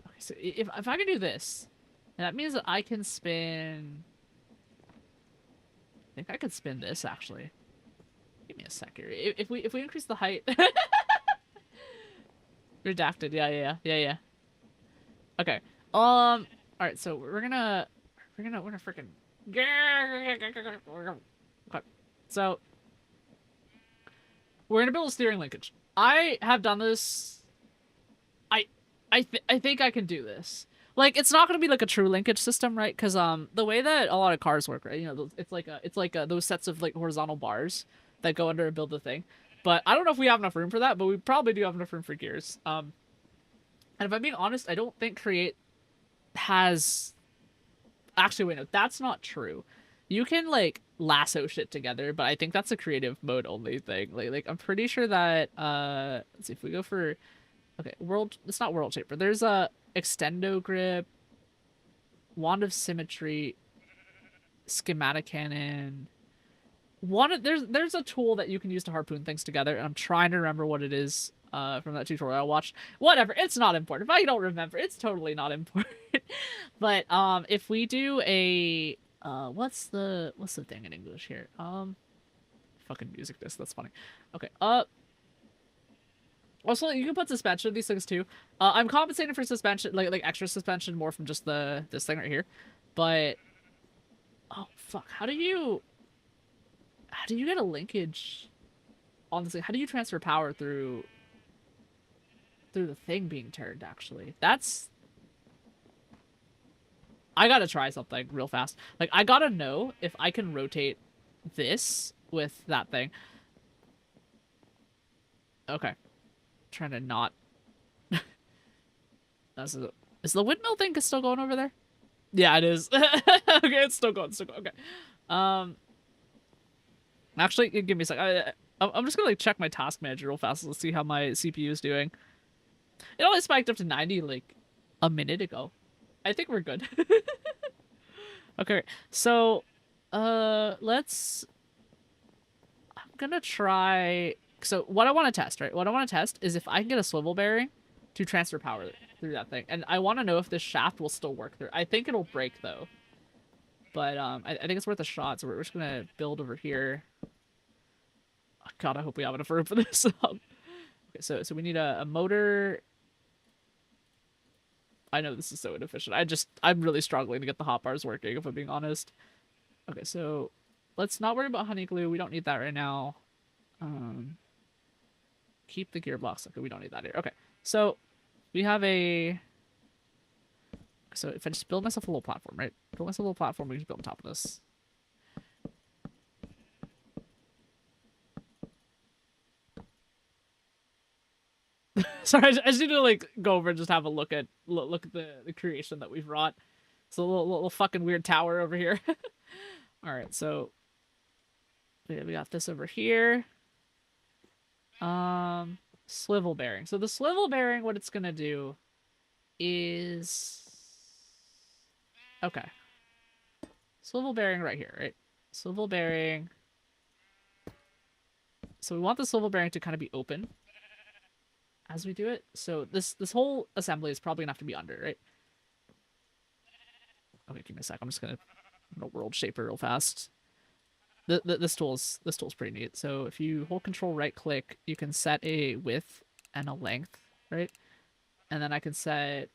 okay. So if I can do this, and that means that I can spin. I think I could spin this actually. Give me a sec here. If we increase the height. Redacted. Yeah. Okay. All right. So we're gonna freaking. Okay. So we're gonna build a steering linkage. I have done this. I think I can do this. Like, it's not gonna be like a true linkage system, right? Because the way that a lot of cars work, right? You know, it's like those sets of like horizontal bars that go under and build the thing. But I don't know if we have enough room for that, but we probably do have enough room for gears. And if I'm being honest, I don't think Create has... Actually, wait, no, that's not true. You can, like, lasso shit together, but I think that's a creative mode only thing. Like I'm pretty sure that, let's see, if we go for... Okay, it's not World Shaper. There's a Extendo Grip, Wand of Symmetry, Schematic Cannon... There's a tool that you can use to harpoon things together, and I'm trying to remember what it is from that tutorial I watched. Whatever, it's not important. If I don't remember, it's totally not important. But if we do a what's the thing in English here? Fucking music disc. That's funny. Okay. Also, you can put suspension of these things too. I'm compensating for suspension, like extra suspension, more from just this thing right here. But oh fuck, how do you get a linkage on this thing? How do you transfer power through the thing being turned, actually? I gotta try something real fast. Like, I gotta know if I can rotate this with that thing. Okay. Trying to not... Is the windmill thing still going over there? Yeah, it is. Okay, it's still going. Okay. Actually, give me a sec. I'm just gonna like check my task manager real fast to see how my CPU is doing. It only spiked up to 90 like a minute ago. I think we're good. Okay, so let's. I'm gonna try. So what I want to test, right? What I want to test is if I can get a swivel bearing to transfer power through that thing, and I want to know if this shaft will still work through. I think it'll break though, but I think it's worth a shot. So we're just gonna build over here. Oh, God, I hope we have enough room for this. Okay, so we need a motor. I know this is so inefficient. I'm really struggling to get the hotbars working, if I'm being honest. Okay, so let's not worry about honey glue. We don't need that right now. Keep the gearbox. Okay, we don't need that here. Okay, so we have a. So if I just build myself a little platform, right? Build myself a little platform, we can just build on top of this. Sorry, I just need to like go over and just have a look at the creation that we've wrought. It's a little fucking weird tower over here. All right, so we got this over here. Swivel bearing. So the swivel bearing, what it's gonna do is okay. Swivel bearing right here, right? Swivel bearing. So we want the swivel bearing to kind of be open as we do it. So this whole assembly is probably gonna have to be under, right? Okay, give me a sec. I'm gonna world shaper real fast. This tool's pretty neat. So if you hold control right click, you can set a width and a length, right? And then I can set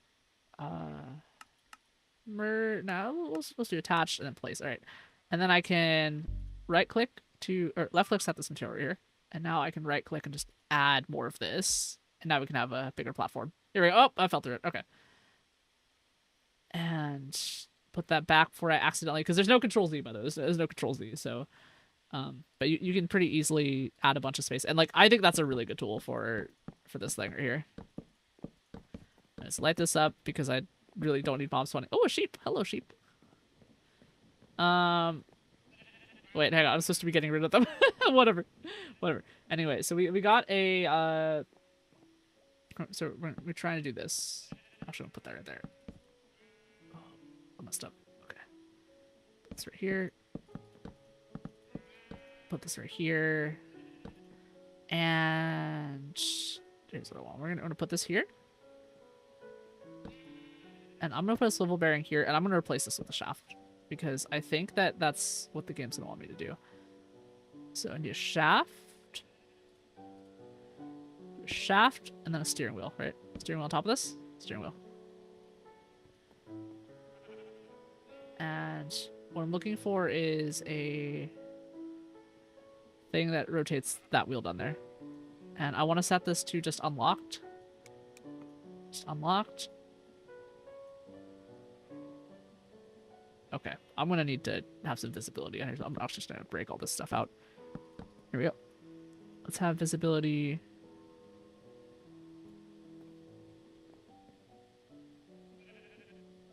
let's do attached and then place. All right. And then I can right click or left click set this material here. And now I can right click and just add more of this. And now we can have a bigger platform. Here we go. Oh, I fell through it. Okay. And put that back before I accidentally, because there's no control Z by the way. There's no control Z. So, but you can pretty easily add a bunch of space. And like, I think that's a really good tool for this thing right here. Let's light this up because I really don't need bomb spawning. Oh, a sheep. Hello, sheep. Wait, hang on. I'm supposed to be getting rid of them. Whatever. Anyway, so we got a, so we're trying to do this. Actually, I'll put that right there. Oh, I messed up. Okay. Put this right here. Put this right here. And here's what I want. We're gonna put this here. And I'm gonna put a swivel bearing here, and I'm gonna replace this with a shaft. Because I think that's what the game's gonna want me to do. So I need a shaft. And then a steering wheel, right? Steering wheel on top of this? Steering wheel. And what I'm looking for is a thing that rotates that wheel down there. And I want to set this to just unlocked. Just unlocked. Okay, I'm gonna need to have some visibility. I'm just gonna break all this stuff out. Here we go. Let's have visibility.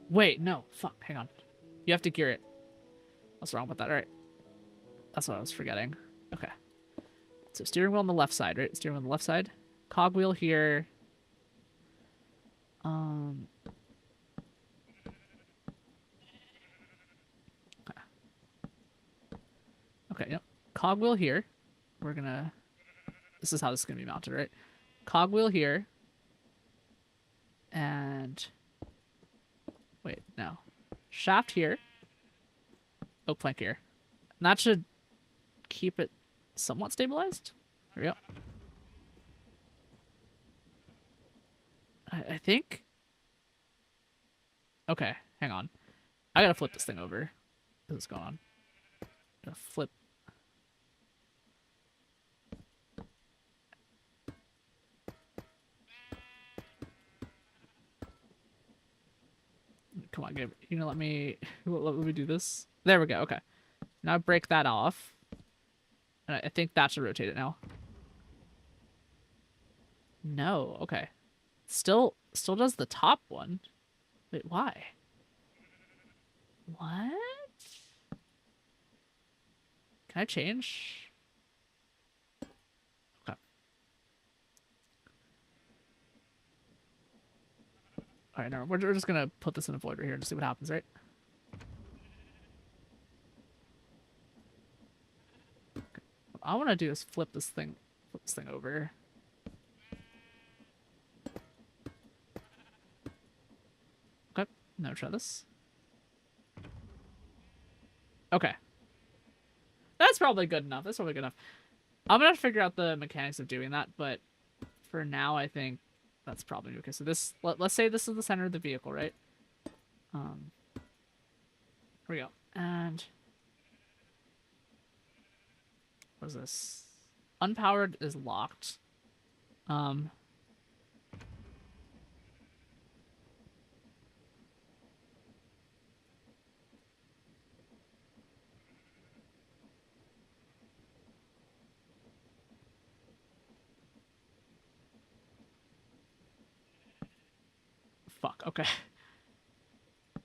Wait, no, fuck, hang on. You have to gear it. What's wrong with that? All right, that's what I was forgetting. Okay, so steering wheel on the left side, right? Steering wheel on the left side. Cogwheel here. Okay, yep. Cogwheel here. We're gonna... This is how this is gonna be mounted, right? Cogwheel here. And... Wait, no. Shaft here. Oak plank here. And that should keep it somewhat stabilized. Here we go. I think... Okay, hang on. I gotta flip this thing over. What's going on? Gotta flip... Come on, Gabe. You gonna let me do this? There we go. Okay. Now break that off. And I think that should rotate it now. No. Okay. Still does the top one. Wait, why? What? Can I change? Okay. All right, no, we're just gonna put this in a void right here and just see what happens, right? Okay. What I want to do is flip this thing over. Okay, now try this. Okay. That's probably good enough. That's probably good enough. I'm gonna figure out the mechanics of doing that, but for now, I think that's probably okay. So this, let's say this is the center of the vehicle, right? Here we go. And what is this? Unpowered is locked. Fuck. Okay.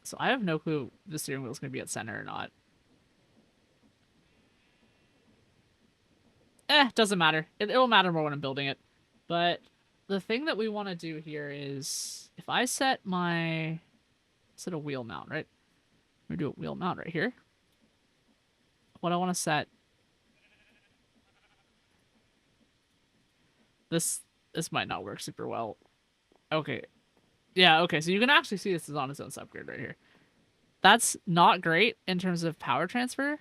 So I have no clue if the steering wheel is gonna be at center or not. Doesn't matter. It'll matter more when I'm building it. But the thing that we want to do here is if I set a wheel mount, right? We do a wheel mount right here. What I want to set this might not work super well. Okay. Yeah, okay. So you can actually see this is on its own subgrid right here. That's not great in terms of power transfer.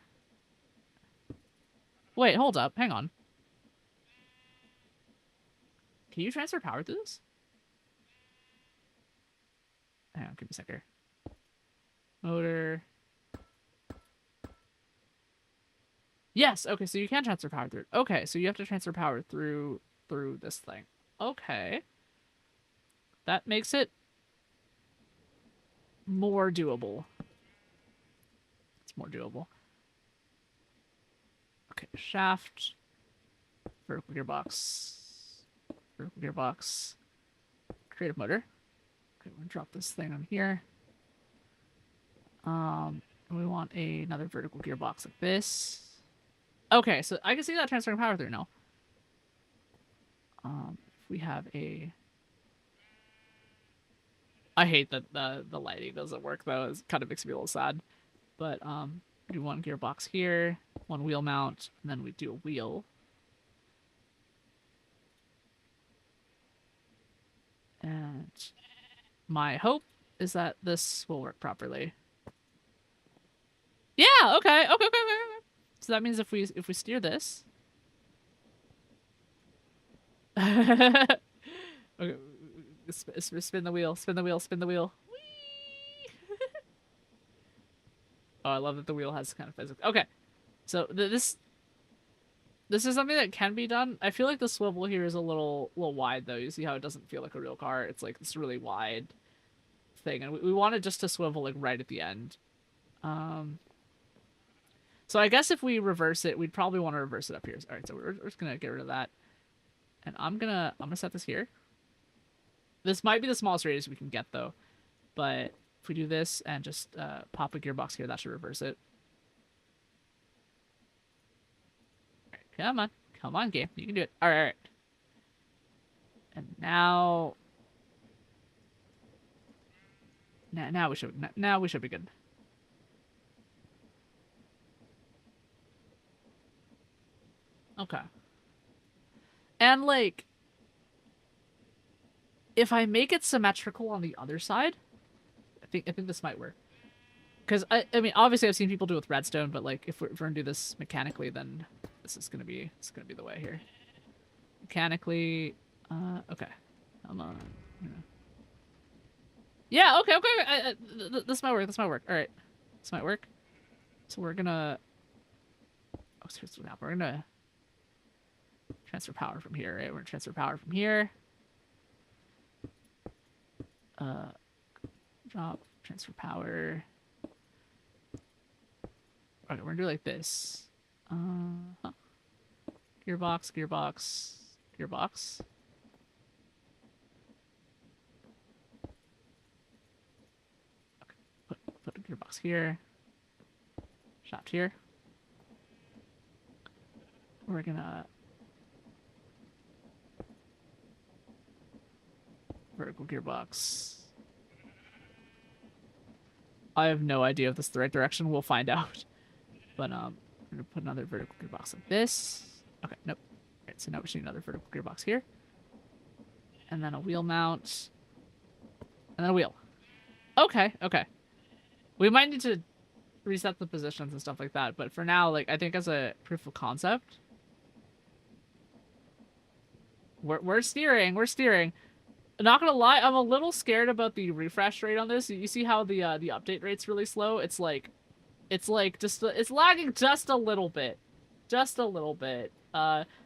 Wait, hold up. Hang on. Can you transfer power through this? Hang on, give me a sec here. Motor. Yes, okay, so you can transfer power through it. Okay, so you have to transfer power through this thing. Okay. That makes it more doable. It's more doable. Okay, shaft. Vertical gearbox. Vertical gearbox. Creative motor. Okay, we're gonna drop this thing on here. We want another vertical gearbox like this. Okay, so I can see that transferring power through now. If we have a... I hate that the lighting doesn't work though. It kind of makes me a little sad. But do one gearbox here, one wheel mount, and then we do a wheel. And my hope is that this will work properly. Yeah, okay. So that means if we steer this. Okay, spin the wheel, spin the wheel, spin the wheel. Whee! Oh, I love that the wheel has kind of physics. Okay, so this is something that can be done. I feel like the swivel here is a little wide though. You see how it doesn't feel like a real car? It's like this really wide thing, and we want it just to swivel like right at the end. So I guess if we reverse it, we'd probably want to reverse it up here. All right, so we're just gonna get rid of that, and I'm gonna set this here. This might be the smallest radius we can get though, but if we do this and just pop a gearbox here, that should reverse it. All right, come on, game, you can do it. All right. And now we should be good. Okay. And like, if I make it symmetrical on the other side, I think this might work. Because I mean, obviously I've seen people do it with redstone, but like if we're gonna do this mechanically, then it's gonna be the way here. Mechanically, okay. Come on. Yeah, okay. This might work. All right, this might work. So we're gonna. Oh, seriously, now we're gonna transfer power from here, right? We're gonna transfer power from here. Drop, transfer power. Okay, we're gonna do like this. Gearbox. box here. Shaft here. We're gonna vertical gearbox. I have no idea if this is the right direction. We'll find out. But we're gonna put another vertical gearbox like this. Okay, nope. Alright, so now we just need another vertical gearbox here. And then a wheel mount. And then a wheel. Okay, okay. We might need to reset the positions and stuff like that, but for now, like, I think as a proof of concept, we're steering. Not gonna lie, I'm a little scared about the refresh rate on this. You see how the update rate's really slow? It's lagging just a little bit.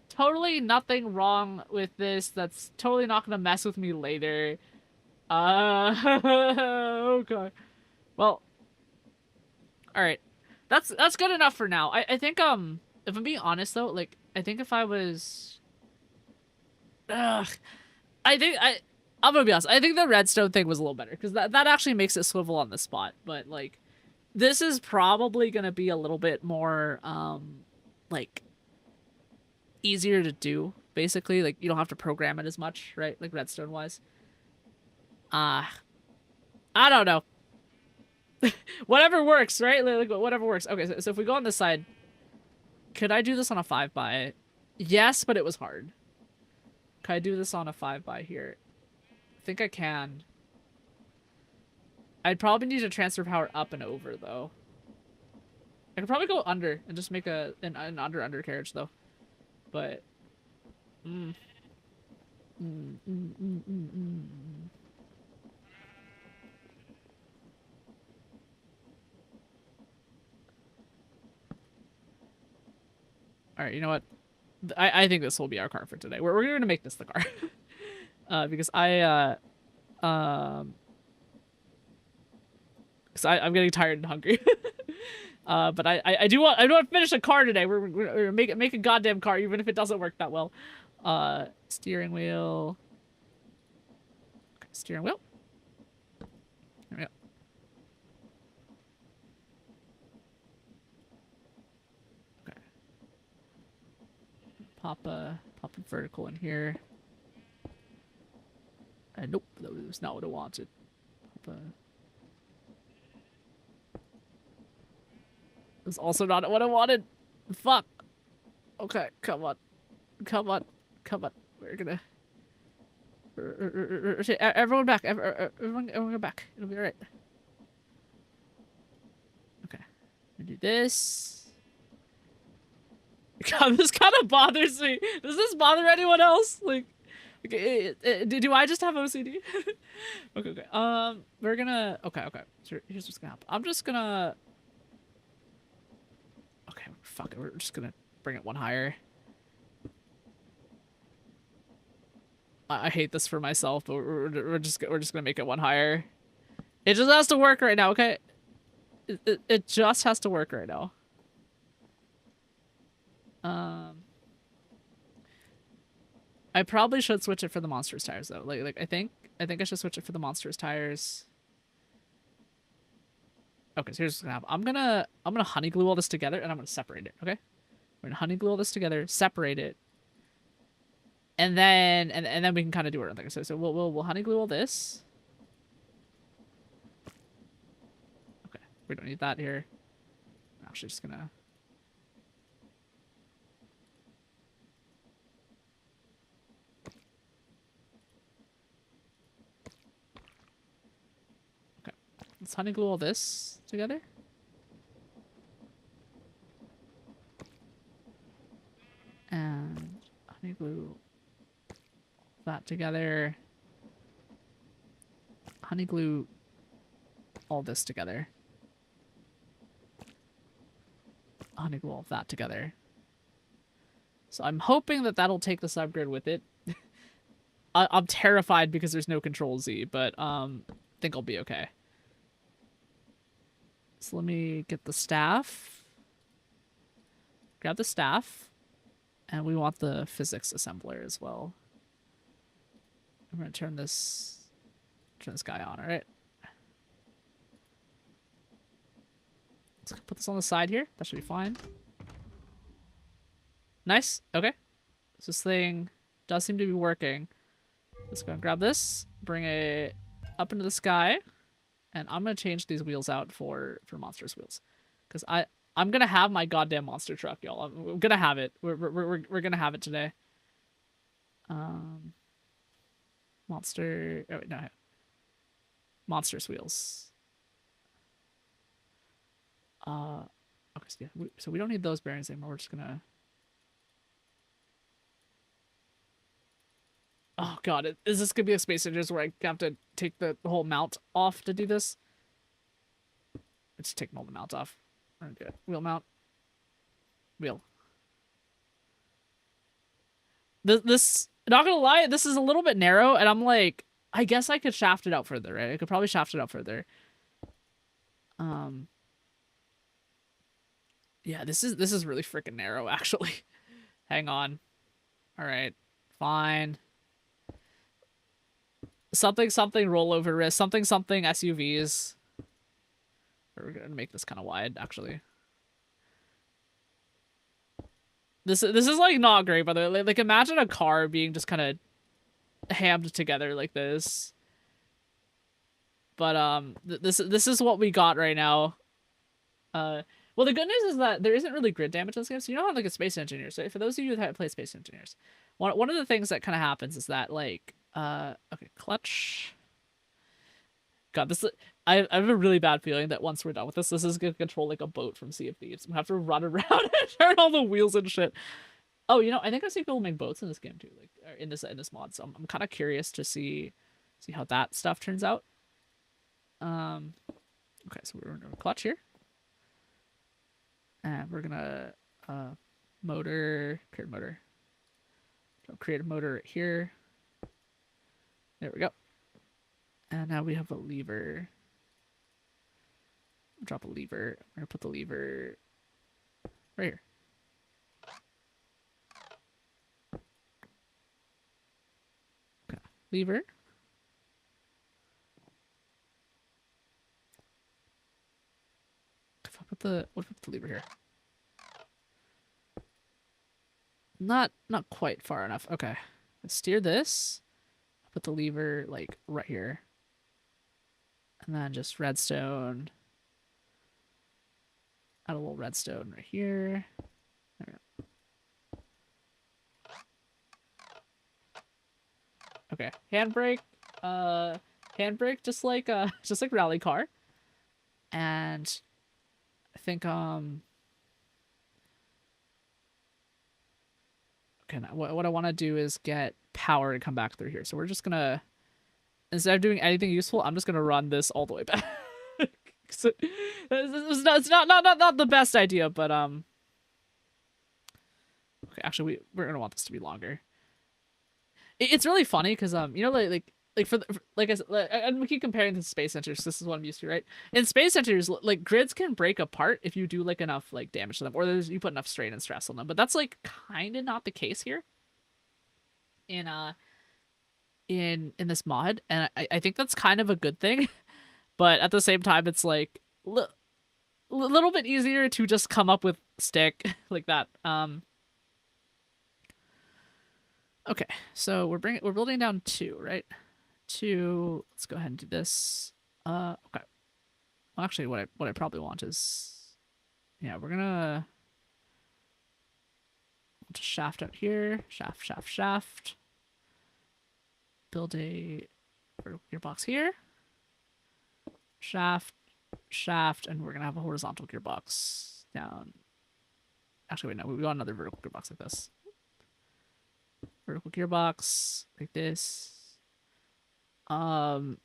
Totally nothing wrong with this. That's totally not gonna mess with me later. Okay. Well, all right. That's good enough for now. I think if I'm being honest though, like I think if I was, I'm gonna be honest. I think the redstone thing was a little better because that actually makes it swivel on the spot. But like, this is probably gonna be a little bit more like easier to do. Basically, like you don't have to program it as much, right? Like redstone wise. I don't know. Whatever works, right? Like whatever works. Okay, so if we go on this side, could I do this on a 5x? Yes, but it was hard. Can I do this on a 5x here? I think I can. I'd probably need to transfer power up and over though. I could probably go under and just make an undercarriage though. But all right, you know what? I think this will be our car for today. We're going to make this the car. Because I'm getting tired and hungry. But I do want to finish a car today. We're make a goddamn car even if it doesn't work that well. Steering wheel. Okay, steering wheel. There we go. Okay. Pop a vertical in here. Nope, that was not what I wanted. That's also not what I wanted. Fuck. Okay, come on. We're gonna. Everyone back. Everyone go back. It'll be alright. Okay. I'm gonna do this. God, this kind of bothers me. Does this bother anyone else? Like, okay, do I just have OCD? Okay. We're gonna. Okay. So here's what's gonna happen. I'm just gonna. Okay, fuck it. We're just gonna bring it one higher. I hate this for myself, but we're just gonna make it one higher. It just has to work right now, okay? It just has to work right now. I probably should switch it for the monstrous tires though. Like I think I should switch it for the monstrous tires. Okay, so here's what's gonna happen. I'm gonna honey glue all this together and I'm gonna separate it, okay? We're gonna honey glue all this together, separate it. And then we can kind of do our own thing. So we'll honey glue all this. Okay, we don't need that here. I'm actually just gonna. Okay, let's honey glue all this together. And honey glue that together. Honey glue all this together. Honey glue all that together. So I'm hoping that that'll take the subgrid with it. I'm terrified because there's no control Z, but I think I'll be okay. So let me get the staff. Grab the staff. And we want the physics assembler as well. I'm gonna turn this guy on, alright? Let's put this on the side here. That should be fine. Nice. Okay. So this thing does seem to be working. Let's go and grab this, bring it up into the sky, and I'm gonna change these wheels out for monstrous wheels, because I'm gonna have my goddamn monster truck, y'all. I'm gonna have it. We're gonna have it today. Monster. Oh wait, no. Monstrous wheels. Okay, so yeah, so we don't need those bearings anymore. We're just gonna. Oh god, is this gonna be a Space Invaders where I have to take the whole mount off to do this? Let's take all the mount off. Okay, wheel mount. Wheel. This, not gonna lie, this is a little bit narrow, and I'm like, I guess I could shaft it out further, right? I could probably shaft it out further. Yeah, this is really freaking narrow, actually. Hang on. All right, fine. Something rollover wrist. Something SUVs. We're gonna make this kind of wide, actually. This is like not great, by the way. Like imagine a car being just kind of hammed together like this. But this is what we got right now. Well, the good news is that there isn't really grid damage in this game, so you don't have like a Space Engineer. So for those of you that play Space Engineers, one of the things that kind of happens is that like okay, clutch. God, I have a really bad feeling that once we're done with this is gonna control like a boat from Sea of Thieves. We have to run around and turn all the wheels and shit. Oh, you know, I think I see people make boats in this game too, like in this mod. So I'm kind of curious to see how that stuff turns out. Okay, so we're gonna clutch here, and we're gonna create motor. So create a motor right here. There we go. And now we have a lever. Drop a lever. We're gonna put the lever right here. Okay. Lever. If I put the lever here. Not quite far enough. Okay. Let's steer this. Put the lever like right here. And then just redstone. Add a little redstone right here. There we go. Okay, handbrake. Handbrake just like rally car. And I think okay, now what I want to do is get power to come back through here. So we're just gonna, instead of doing anything useful, I'm just gonna run this all the way back. It's not the best idea, but okay, actually we're gonna want this to be longer. It's really funny because you know, like I said, and we keep comparing to Space Centers. This is what I'm used to, right? In Space Centers, like grids can break apart if you do like enough like damage to them, or you put enough strain and stress on them. But that's like kind of not the case here. In this mod, and I think that's kind of a good thing. But at the same time, it's like little bit easier to just come up with stick like that. Okay, so we're building down 2, right? 2. Let's go ahead and do this. Okay. Well, actually, what I probably want is, yeah, we're gonna just shaft out here, shaft. Build a vertical gearbox here. Shaft, and we're gonna have a horizontal gearbox down. Actually, wait, no, we want another vertical gearbox like this. Vertical gearbox like this. Horizontal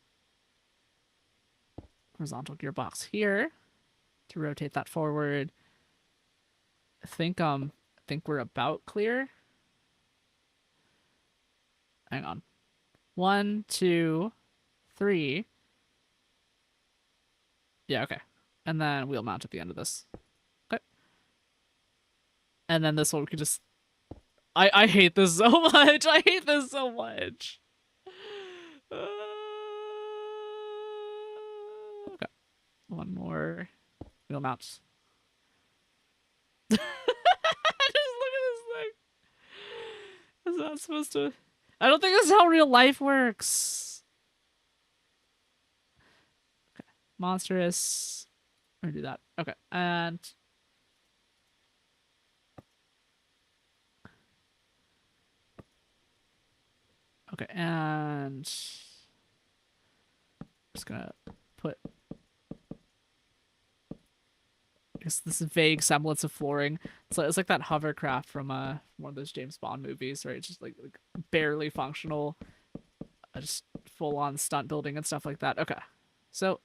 gearbox here to rotate that forward. I think we're about clear. Hang on. 1, 2, 3. Yeah, okay. And then wheel mount at the end of this. Okay. And then this one we could just... I hate this so much. I hate this so much. Okay. One more wheel mounts. is that supposed to... I don't think this is how real life works. Okay. Monstrous. We're gonna do that. Okay. And... Okay, and... Just gonna put... this vague semblance of flooring. So it's like that hovercraft from one of those James Bond movies, right? It's just like barely functional, just full on stunt building and stuff like that. Okay, so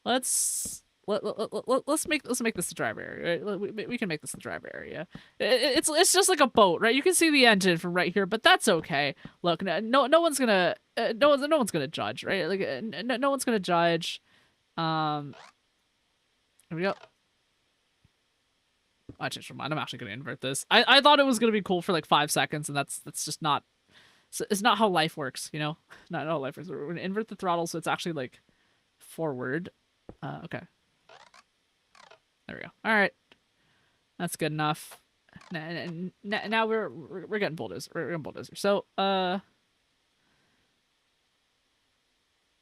let's make this the driver area. Right? We can make this the driver area. It's just like a boat, right? You can see the engine from right here, but that's okay. Look, no one's gonna no one's gonna judge, right? Like no one's gonna judge. Here we go. I changed my mind. I'm actually gonna invert this. I thought it was gonna be cool for like 5 seconds, and that's just not. It's not how life works, you know. Not how life works. We're gonna invert the throttle so it's actually like forward. Okay. There we go. All right, that's good enough. Now we're getting bulldozer. We're getting bulldozer. So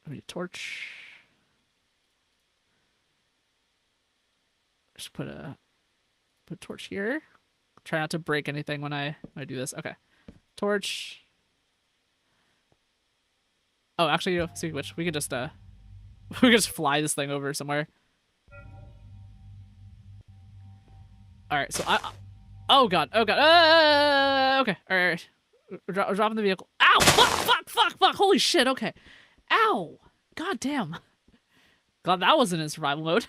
we need a torch. Just put a torch here. Try not to break anything when I do this. Okay, torch. Oh, actually, you know, speaking of which, we can just we can just fly this thing over somewhere. All right, so oh god, okay, all right. We're dropping the vehicle. Ow! Fuck! Holy shit! Okay, ow! God damn. God, that wasn't in survival mode.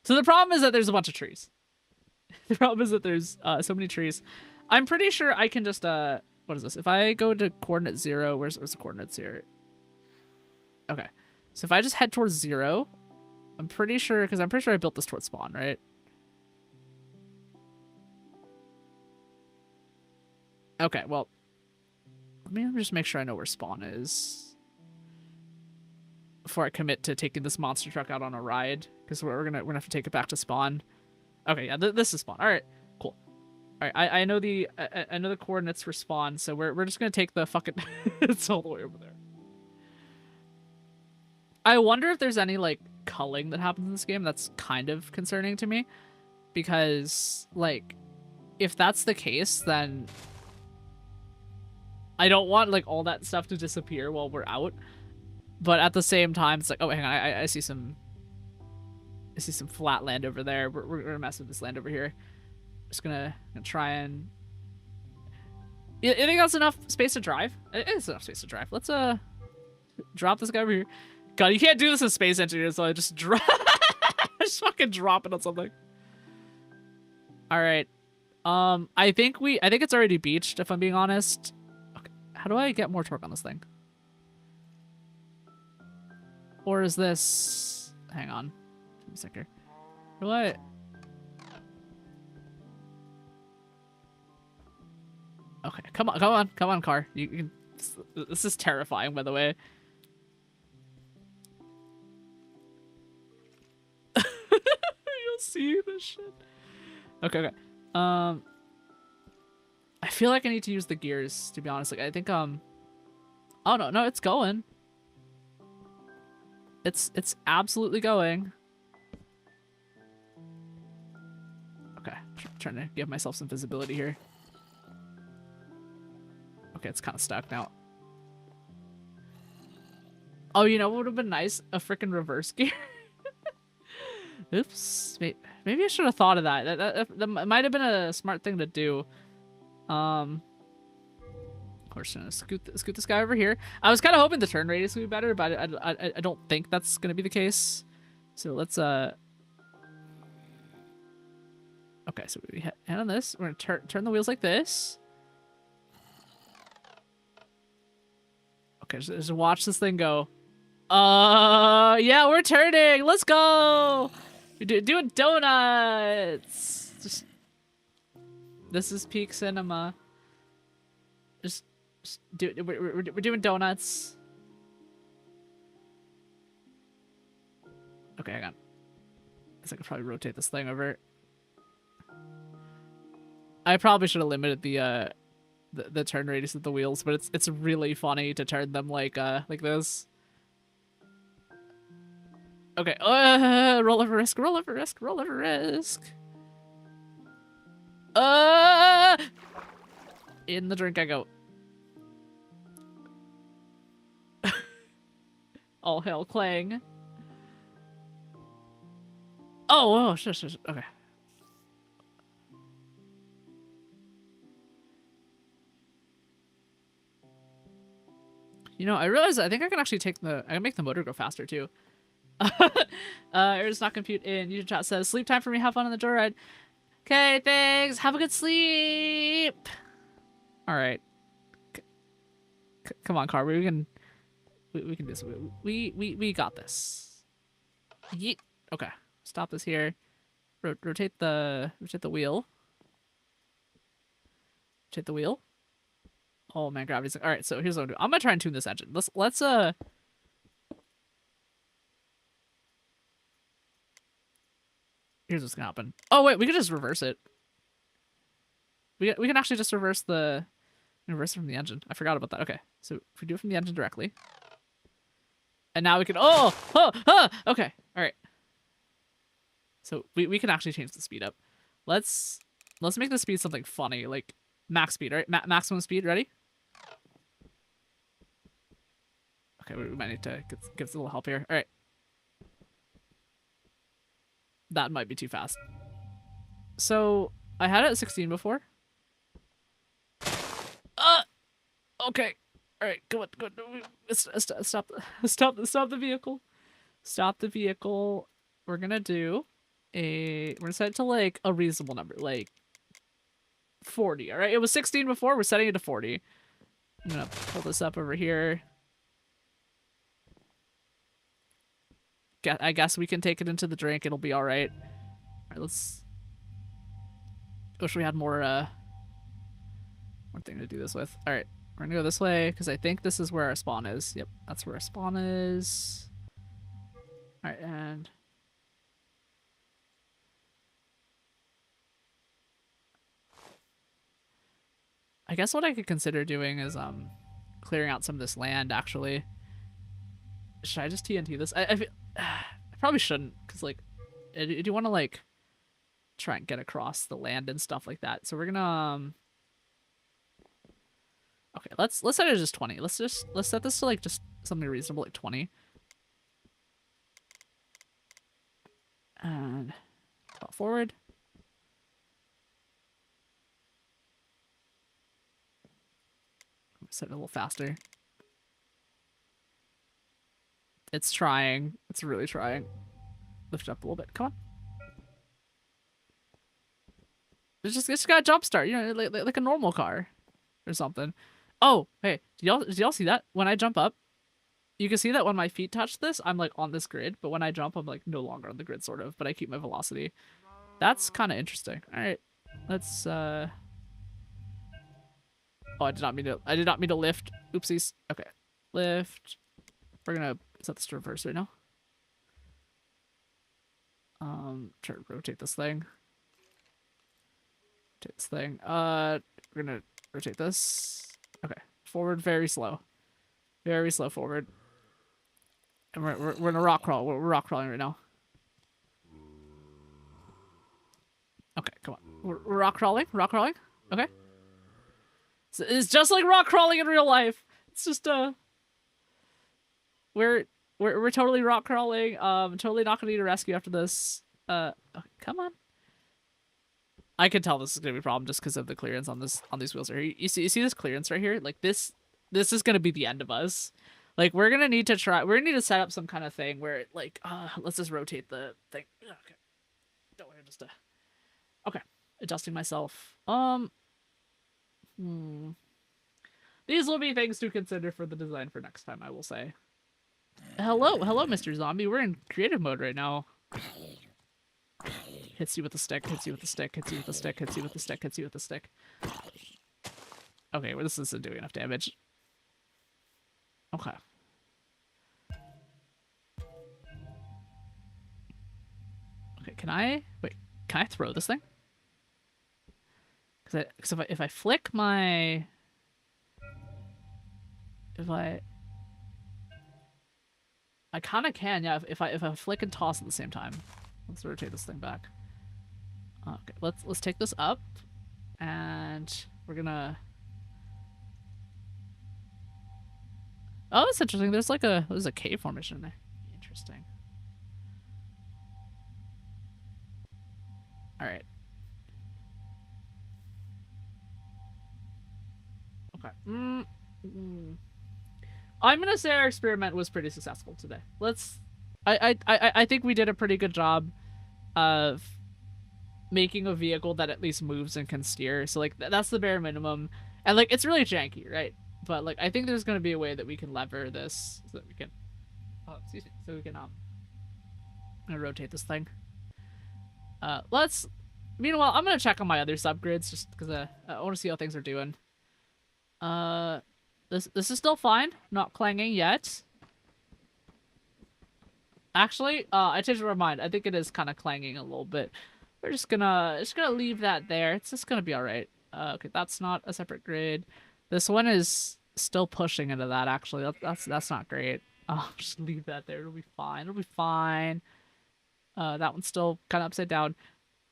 So the problem is that there's a bunch of trees. The problem is that there's so many trees. I'm pretty sure I can just what is this? If I go to coordinate 0, where's the coordinates here? Okay, so if I just head towards 0, I'm pretty sure I built this towards spawn, right? Okay, well, let me just make sure I know where spawn is before I commit to taking this monster truck out on a ride, because we're gonna have to take it back to spawn. Okay, yeah, this is spawn. All right, cool. All right, I know the coordinates for spawn, so we're just gonna take the fucking it's all the way over there. I wonder if there's any like culling that happens in this game. That's kind of concerning to me, because like if that's the case, then I don't want like all that stuff to disappear while we're out. But at the same time, it's like, oh, hang on, I see some flat land over there. We're gonna mess with this land over here. Just gonna try and. You think that's enough space to drive? It's enough space to drive. Let's drop this guy over here. God, you can't do this in Space Engineer, so I just drop. Just fucking drop it on something. All right. I think it's already beached, if I'm being honest. Okay. How do I get more torque on this thing? Or is this... Hang on. Give me a sec here. Do I... Okay, come on, car. You can... This is terrifying, by the way. You'll see this shit. Okay. I feel like I need to use the gears, to be honest. Like, I think, oh, no, it's going. It's absolutely going. Okay, trying to give myself some visibility here. Okay, it's kind of stuck now. Oh, you know what would have been nice? A freaking reverse gear. Oops. Maybe I should have thought of that. That might have been a smart thing to do. We're just gonna scoot this guy over here. I was kind of hoping the turn radius would be better, but I don't think that's gonna be the case. So let's okay, so we head on this. We're gonna turn the wheels like this. Okay, just watch this thing go. Yeah, we're turning. Let's go. We're doing donuts. This is peak cinema. We're doing donuts. Okay, hang on. I guess I could probably rotate this thing over. I probably should have limited the turn radius of the wheels, but it's really funny to turn them like this. Okay, roll over risk, roll over risk, roll over risk. In the drink I go. All hail Clang. Oh, shush. Okay. You know, I realize I think I can actually I can make the motor go faster too. It's not compute in. YouTube chat says, sleep time for me, have fun on the joyride. Okay, thanks. Have a good sleep. All right. Come on, car. We can do this. We got this. Yeet. Okay. Stop this here. Rotate the wheel. Rotate the wheel. Oh man, gravity's all right. So here's what I'm doing. I'm gonna try and tune this engine. Let's Here's what's gonna happen. Oh wait, we can just reverse it. We can actually just reverse it from the engine. I forgot about that. Okay, so if we do it from the engine directly, and now we can. Okay, all right. So we can actually change the speed up. Let's make the speed something funny, like max speed, right? Maximum speed. Ready? Okay, we might need to give us a little help here. All right. That might be too fast. So I had it at 16 before. Okay. All right. Go on. Stop the vehicle. Stop the vehicle. We're gonna set it to like a reasonable number, like 40. All right. It was 16 before. We're setting it to 40. I'm gonna pull this up over here. I guess we can take it into the drink. It'll be all right. All right. Let's. Wish we had more thing to do this with. All right. We're gonna go this way because I think this is where our spawn is. Yep, that's where our spawn is. All right, and I guess what I could consider doing is clearing out some of this land. Actually, should I just TNT this? I probably shouldn't, because like, I do want to like try and get across the land and stuff like that. So we're gonna okay, let's set it as just 20. Let's set this to like just something reasonable, like 20. And forward. Set it a little faster. It's trying. It's really trying. Lift it up a little bit. Come on. It's just got a jump start, you know, like a normal car or something. Oh, hey, did y'all see that? When I jump up, you can see that when my feet touch this, I'm like on this grid, but when I jump, I'm like no longer on the grid, sort of, but I keep my velocity. That's kind of interesting. All right, let's oh, I did not mean to lift. Oopsies. Okay, lift. We're gonna set this to reverse right now. Try to rotate this thing. Rotate this thing. We're gonna rotate this. Okay, forward, very slow forward. And we're in a rock crawl. We're rock crawling right now. Okay, come on. We're rock crawling. Okay. So it's just like rock crawling in real life. It's just we're totally rock crawling. Totally not gonna need a rescue after this. Okay, come on. I can tell this is gonna be a problem just because of the clearance on these wheels right here. You see this clearance right here? Like this is gonna be the end of us. Like we're gonna need to set up some kind of thing where like let's just rotate the thing. Okay. Don't worry, just okay. Adjusting myself. These will be things to consider for the design for next time, I will say. Hello, Mr. Zombie. We're in creative mode right now. Hits you with the stick, hits you with the stick, hits you with the stick, hits you with the stick, hits you with the stick. Okay, well, this isn't doing enough damage. Okay. Okay, can I throw this thing? Because Because if I flick my... I kind of can, yeah, if I flick and toss at the same time. Let's rotate this thing back. Okay, let's take this up, and we're gonna... Oh, that's interesting. There's a cave formation in there. Interesting. All right. Okay. I'm gonna say our experiment was pretty successful today. I think we did a pretty good job of making a vehicle that at least moves and can steer. So like that's the bare minimum, and like it's really janky, right? But like I think there's gonna be a way that we can lever this so that we can, excuse me, so we can I'm gonna rotate this thing. Meanwhile, I'm gonna check on my other subgrids just because I want to see how things are doing. This is still fine, not clanging yet. Actually, I changed my mind. I think it is kind of clanging a little bit. We're just gonna leave that there. It's just gonna be all right. Okay, that's not a separate grid. This one is still pushing into that. Actually, that's not great. Just leave that there. It'll be fine. It'll be fine. That one's still kind of upside down.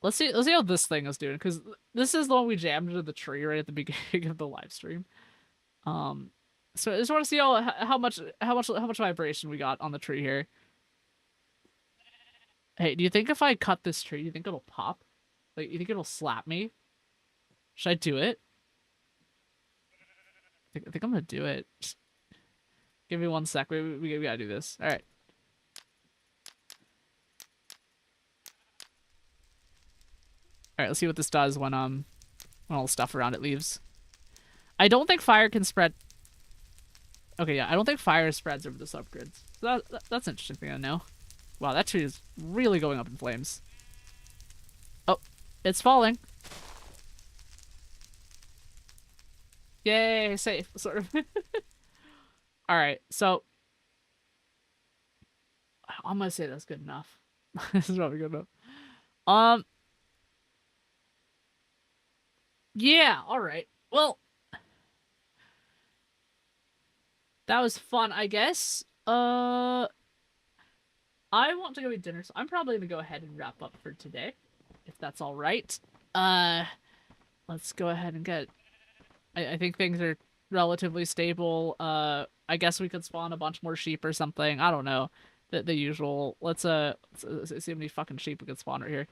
Let's see how this thing is doing, because this is the one we jammed into the tree right at the beginning of the live stream. So I just want to see how much vibration we got on the tree here. Hey, do you think if I cut this tree, do you think it'll pop? Like, you think it'll slap me? Should I do it? I think I'm gonna do it. Just give me 1 sec. We gotta do this. All right. All right. Let's see what this does when all the stuff around it leaves. I don't think fire can spread. Okay, yeah, I don't think fire spreads over the subgrids. So that's an interesting thing to know. Wow, that tree is really going up in flames. Oh, it's falling. Yay, safe, sort of. Alright, so... I'm gonna say that's good enough. This is probably good enough. Yeah, alright. Well... That was fun, I guess. I want to go eat dinner, so I'm probably gonna go ahead and wrap up for today, if that's all right. Let's go ahead and get... I think things are relatively stable. I guess we could spawn a bunch more sheep or something. I don't know. The usual. Let's see how many fucking sheep we could spawn right here.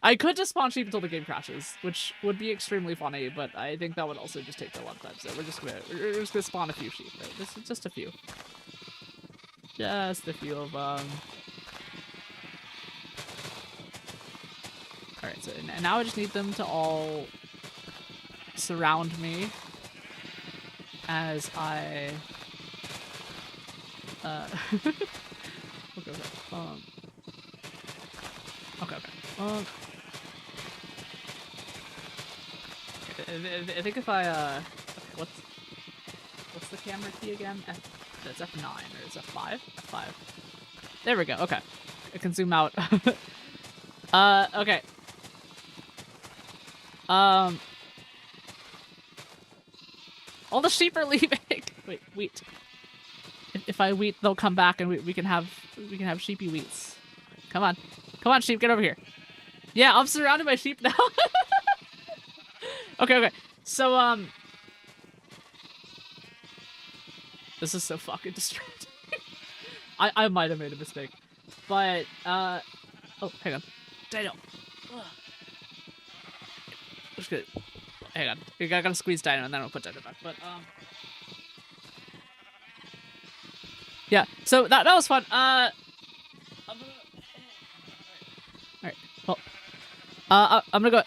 I could just spawn sheep until the game crashes, which would be extremely funny, but I think that would also just take a long time. So we're just gonna spawn a few sheep, right? Just a few. Just a few of them. Alright, so now I just need them to all surround me as I... Okay. I think if I, okay, what's the camera key again? It's F9, or is it F5? F5. There we go, okay. I can zoom out. Okay. All the sheep are leaving. Wait. If I wheat, they'll come back and we can have sheepy wheats. Come on, sheep, get over here. Yeah, I'm surrounded by sheep now. Okay. So this is so fucking distracting. I might have made a mistake, but oh, hang on, Dino. Just good. Hang on, I gotta squeeze Dino and then I'll put Dino back. But yeah. So that was fun. I'm gonna... Alright. Well, I'm gonna go.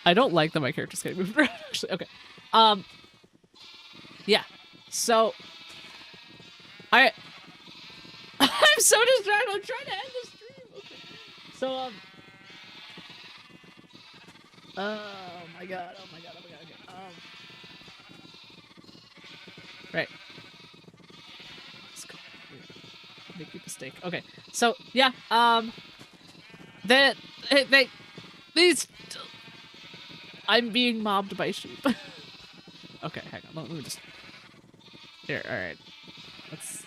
I don't like that my character's getting moved around, actually. Okay. Yeah. So I'm so distracted. I'm trying to end the stream. Okay. So oh my god. Okay. Right. Let's go. Make a mistake. Okay. So yeah. These I'm being mobbed by sheep. Okay, hang on. Let me just... Here, alright. Let's...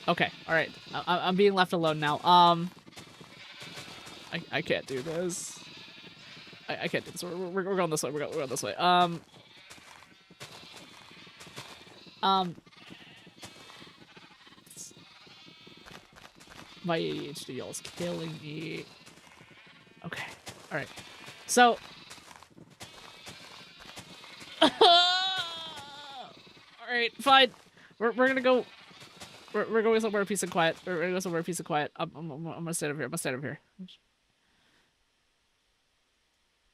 Okay, alright. I'm being left alone now. I can't do this. I can't do this. We're going this way. We're going this way. My ADHD is killing me. Okay. All right. So. All right. Fine. We're gonna go. We're going somewhere peace and quiet. We're gonna go somewhere peace and quiet. I'm gonna stand over here. I'm gonna stand over here.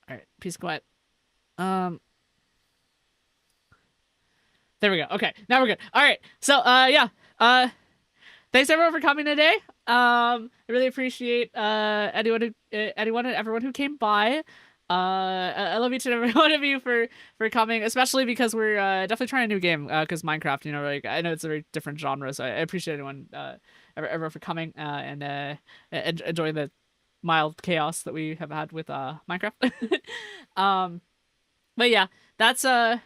All right. Peace and quiet. There we go. Okay. Now we're good. All right. So yeah. Thanks everyone for coming today. I really appreciate anyone and everyone who came by. I love each and every one of you for coming, especially because we're definitely trying a new game. Because Minecraft, you know, like I know it's a very different genre, so I appreciate everyone everyone for coming and enjoying the mild chaos that we have had with Minecraft. But yeah, that's I'm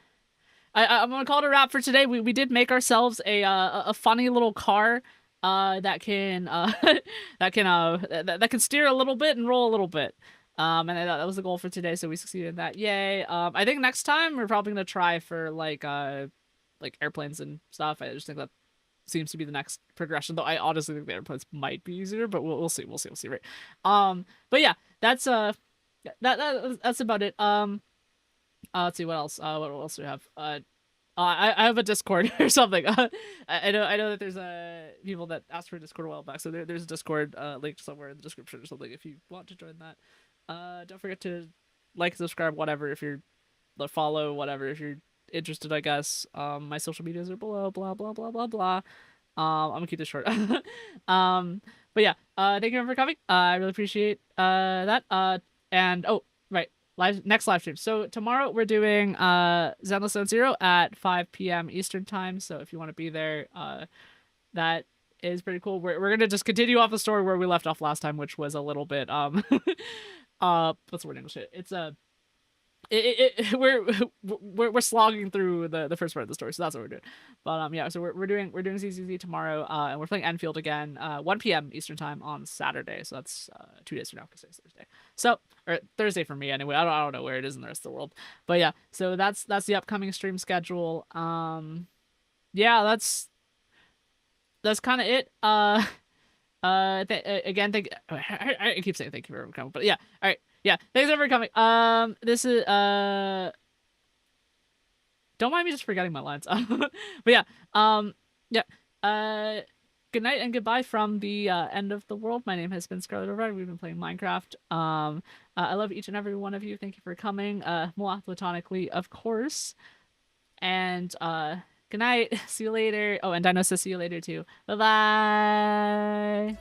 gonna call it a wrap for today. We did make ourselves a funny little car. That can that can steer a little bit and roll a little bit. And that was the goal for today, so we succeeded in that. Yay. I think next time we're probably gonna try for like airplanes and stuff. I just think that seems to be the next progression. Though I honestly think the airplanes might be easier, but we'll see. We'll see, right? But yeah, that's that's about it. Let's see what else. What else do we have? I have a Discord or something. I know that there's people that asked for a Discord a while back, so there's a Discord link somewhere in the description or something if you want to join that. Don't forget to like, subscribe, whatever, if you're follow, whatever, if you're interested, I guess. My social medias are below, blah blah blah blah blah. I'm gonna keep this short. But yeah, thank you for coming. I really appreciate that. And oh, right. Next live stream. So tomorrow we're doing Zenless Zone Zero at 5 p.m. Eastern time. So if you want to be there, that is pretty cool. We're gonna just continue off the story where we left off last time, which was a little bit what's the word in English? It's we're slogging through the first part of the story, so that's what we're doing. But yeah, so we're doing ZZZ tomorrow, and we're playing Enfield again, 1 p.m. Eastern time on Saturday. So that's 2 days from now, because today's Thursday. So or Thursday for me anyway. I don't know where it is in the rest of the world, but yeah. So that's the upcoming stream schedule. Yeah, that's kind of it. Again, I keep saying thank you for coming, but yeah, all right. Yeah, thanks for coming. This is don't mind me just forgetting my lines. But yeah, yeah. Good night and goodbye from the end of the world. My name has been Scarlet Override. We've been playing Minecraft. I love each and every one of you. Thank you for coming. More platonically, of course. And good night. See you later. Oh, and Dino says see you later too. Bye bye.